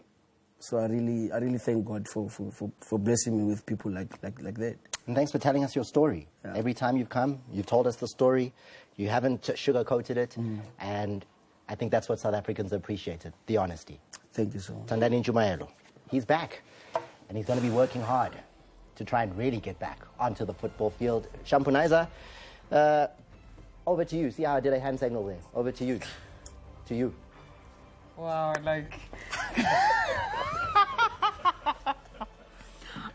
So I really thank God for blessing me with people like that. And thanks for telling us your story. Yeah. Every time you've come, you've told us the story. You haven't sugarcoated it, and I think that's what South Africans appreciated, the honesty. Thank you so much. Tendai Ndoro, he's back. And he's going to be working hard to try and really get back onto the football field. Shampunaiza, over to you. See how I did a hand signal there? Over to you. To you. Wow, like...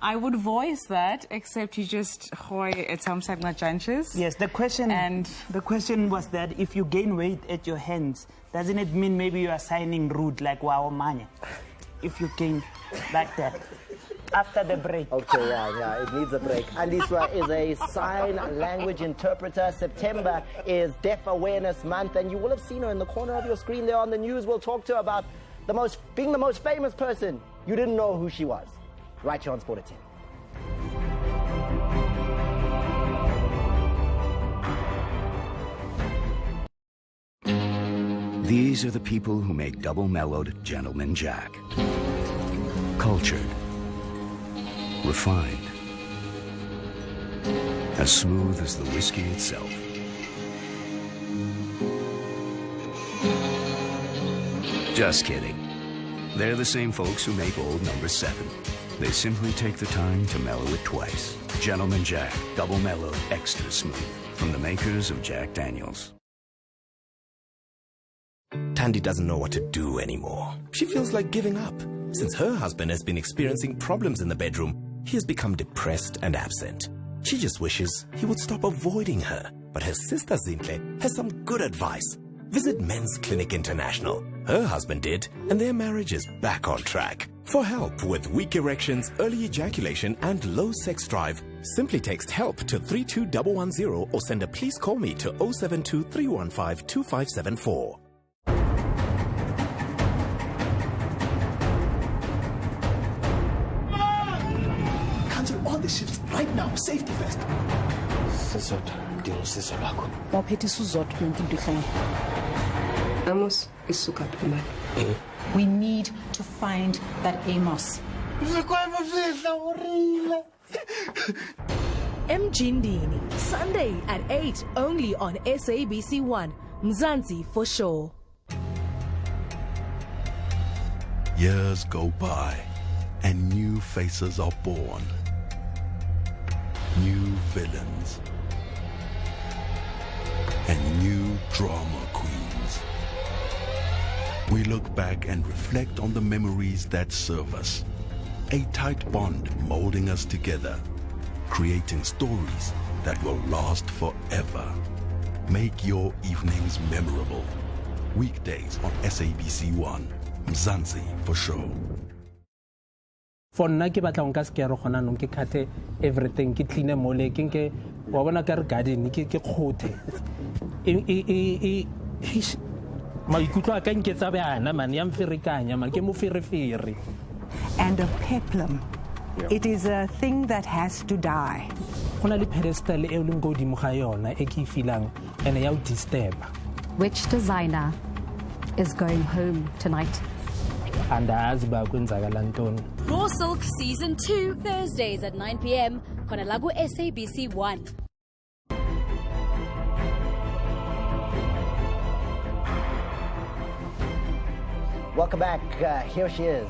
I would voice that, except you just hoy at some chances. Yes, the question was that if you gain weight at your hands, doesn't it mean maybe you are signing rude like wow manya? If you gain like that. After the break. Okay, yeah, it needs a break. Andiswa is a sign language interpreter. September is Deaf Awareness Month, and you will have seen her in the corner of your screen there on the news. We'll talk to her about being the most famous person. You didn't know who she was. Right here on Sport at 10. These are the people who make double-mellowed Gentleman Jack. Cultured. Refined. As smooth as the whiskey itself. Just kidding. They're the same folks who make Old Number 7. They simply take the time to mellow it twice. Gentleman Jack, double mellowed, extra smooth. From the makers of Jack Daniels. Tandy doesn't know what to do anymore. She feels like giving up. Since her husband has been experiencing problems in the bedroom, he has become depressed and absent. She just wishes he would stop avoiding her. But her sister Zintle has some good advice. Visit Men's Clinic International. Her husband did, and their marriage is back on track. For help with weak erections, early ejaculation, and low sex drive, simply text HELP to 32110 or send a "Please call me" to 072 315 2574. Cancel all the shifts right now. Safety first. Amos isuka phimali. We need to find that Amos. Mjindini, Sunday at 8, only on SABC1. Mzansi for sure. Years go by and new faces are born. New villains. And new drama queens. We look back and reflect on the memories that serve us. A tight bond molding us together, creating stories that will last forever. Make your evenings memorable. Weekdays on SABC1. Mzansi for sure. For nna ke batla nka skero gona no ke khate everything ke clean mole ke nke wa bona ka re garden ke khothe maikutlo a ka nketsa bana man ya mferekanya man ke mo ferefere. And a peplum. It is a thing that has to die. Gona le pedestal e leng go dimo ga yona e ke feeling and ya o disturb. Which designer is going home tonight? Andazi ba kwenzakala ntoni. Raw Silk Season 2, Thursdays at 9 p.m. khona la ku SABC 1. Welcome back. Here she is,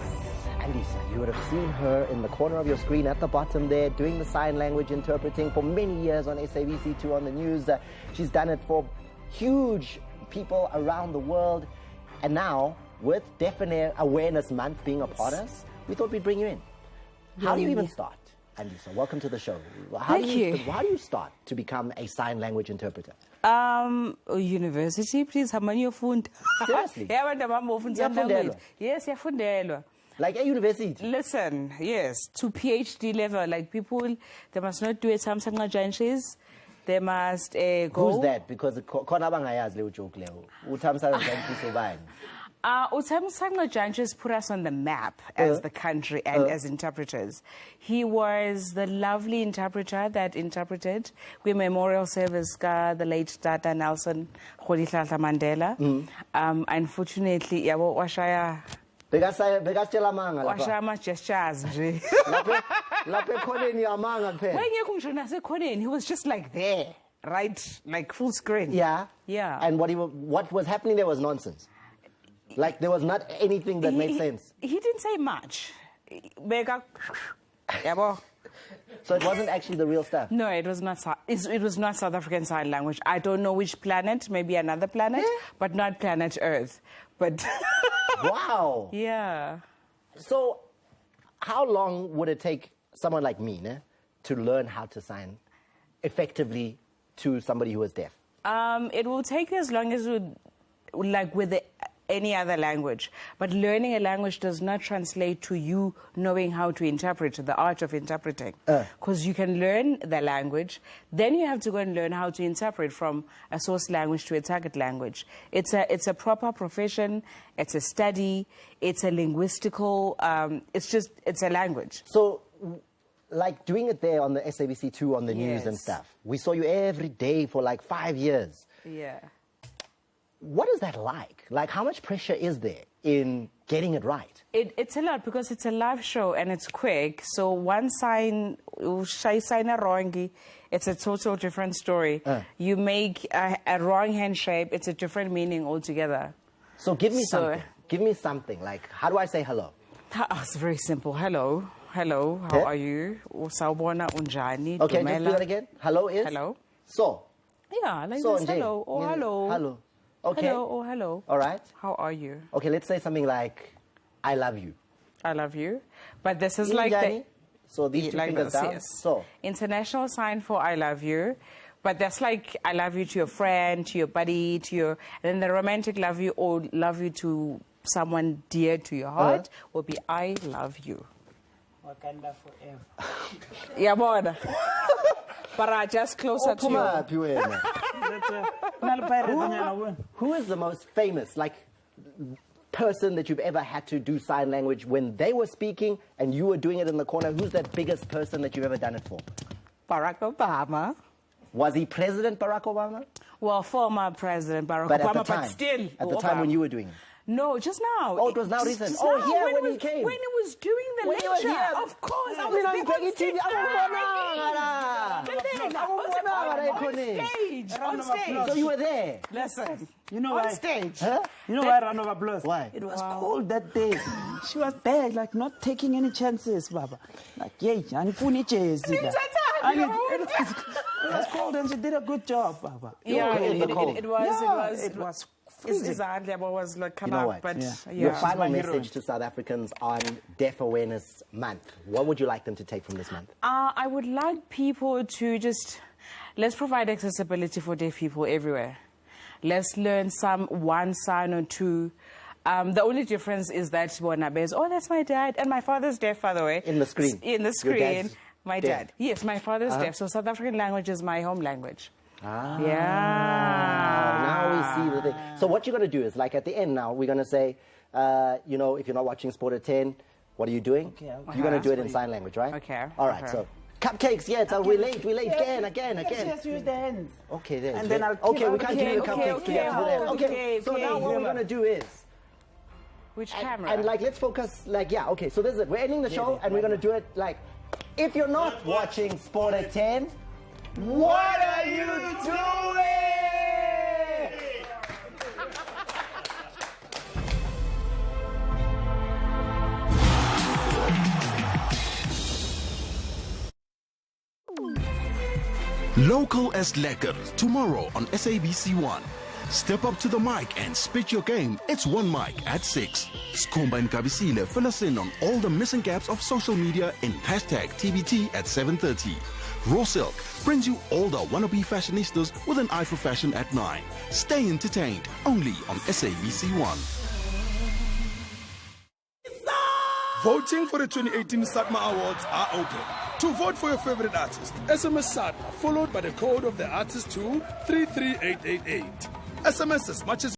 Andisa. You would have seen her in the corner of your screen at the bottom there doing the sign language interpreting for many years on SABC2 on the news. She's done it for huge people around the world. And now, with Deaf Awareness Month being upon us, we thought we'd bring you in. How do you even start? Andisa, welcome to the show. How do you start to become a sign language interpreter? University, please. How many fund? Seriously? Yes, yafundelwa. Like a university? Listen, yes, to PhD level. Like people, they must not do it. Samsung Janshis. They must go. Who's that? Because joke Utamsangla Janshis put us on the map as the country and as interpreters. He was the lovely interpreter that interpreted with memorial service the late Tata Nelson Rolihlahla Mandela. Unfortunately, yabo washaya gestures nje. He was just like there, right? Like full screen. Yeah. Yeah. And what was happening there was nonsense. Like there was not anything that made sense. He didn't say much. So it wasn't actually the real stuff? No, it was not. It was not South African Sign Language. I don't know which planet, maybe another planet, but not planet Earth. But wow. Yeah. So how long would it take someone like me to learn how to sign effectively to somebody who is deaf? It will take as long as any other language. But learning a language does not translate to you knowing how to interpret, the art of interpreting. Because you can learn the language, then you have to go and learn how to interpret from a source language to a target language. It's a proper profession, it's a study, it's a linguistical, it's a language. So, like doing it there on the SABC2 on the news and stuff, we saw you every day for like 5 years. Yeah. What is that like? Like, how much pressure is there in getting it right? It's a lot because it's a live show and it's quick. So one sign, wrong, it's a total different story. You make a wrong hand shape, it's a different meaning altogether. So give me something. Give me something. Like, how do I say hello? It's very simple. Hello. Hello. How are you? Okay, just do that again. Hello is? Hello. So? Yeah, like this. Hello. Oh, hello. Hello. Okay. Hello. Oh, hello. All right. How are you? Okay, let's say something like, I love you. I love you. But this is like the... So these two fingers down. Yes. So. International sign for I love you. But that's like I love you to your friend, to your buddy, to your... And then the romantic love you or love you to someone dear to your heart will be I love you. Wakanda forever. Yeah, boy. But just closer to you. Who is the most famous, like, person that you've ever had to do sign language when they were speaking and you were doing it in the corner? Who's that biggest person that you've ever done it for? Barack Obama. Was he President Barack Obama? Well, former President Barack but Obama, at the time, but still. At the time when you were doing it? No, just now. Oh, it was now recent. Just Oh, now, here when he came. When he was doing the lecture. Was here. Of course, I was on stage. So you were there. Listen. You know on why? Stage. Huh? You know why round of applause? Why? It was cold that day. She was there, like not taking any chances, Baba. Like, yay, and funny chase. It was cold and she did a good job, Baba. Yeah, it was. Was like, you know what? But, Your final message to South Africans on Deaf Awareness Month, what would you like them to take from this month? I would like people to just, let's provide accessibility for deaf people everywhere. Let's learn one sign or two. The only difference is that Bonabez, oh, that's my dad, and my father's deaf, by the way. In the screen. In the screen. My deaf. dad. Yes, my father's deaf. So South African language is my home language. Ah. Yeah. Now we see the thing. So what you're going to do is, like at the end now, we're going to say, you know, if you're not watching Sport at 10, what are you doing? Okay. You're going to do it in sign language, right? Okay. All right, so cupcakes, yes, we're late, again. Just use the hands. Okay, then. And then I'll okay, keep- we can't give you the cupcakes. Okay, So now what we're going to do is, which camera? And like, let's focus, like, yeah, okay, so this is it. We're ending the show, and we're going to do it like, if you're not watching Sport at 10, what are you doing? Local as lekker, tomorrow on SABC1. Step up to the mic and spit your game. It's one mic at 6. Skumba and Kabisile fill us in on all the missing gaps of social media in #TBT at 7:30. Raw Silk brings you all the wannabe fashionistas with an eye for fashion at 9. Stay entertained, only on SABC1. Voting for the 2018 SATMA Awards are open. To vote for your favorite artist, SMS SATMA followed by the code of the artist to 33888. SMS as much as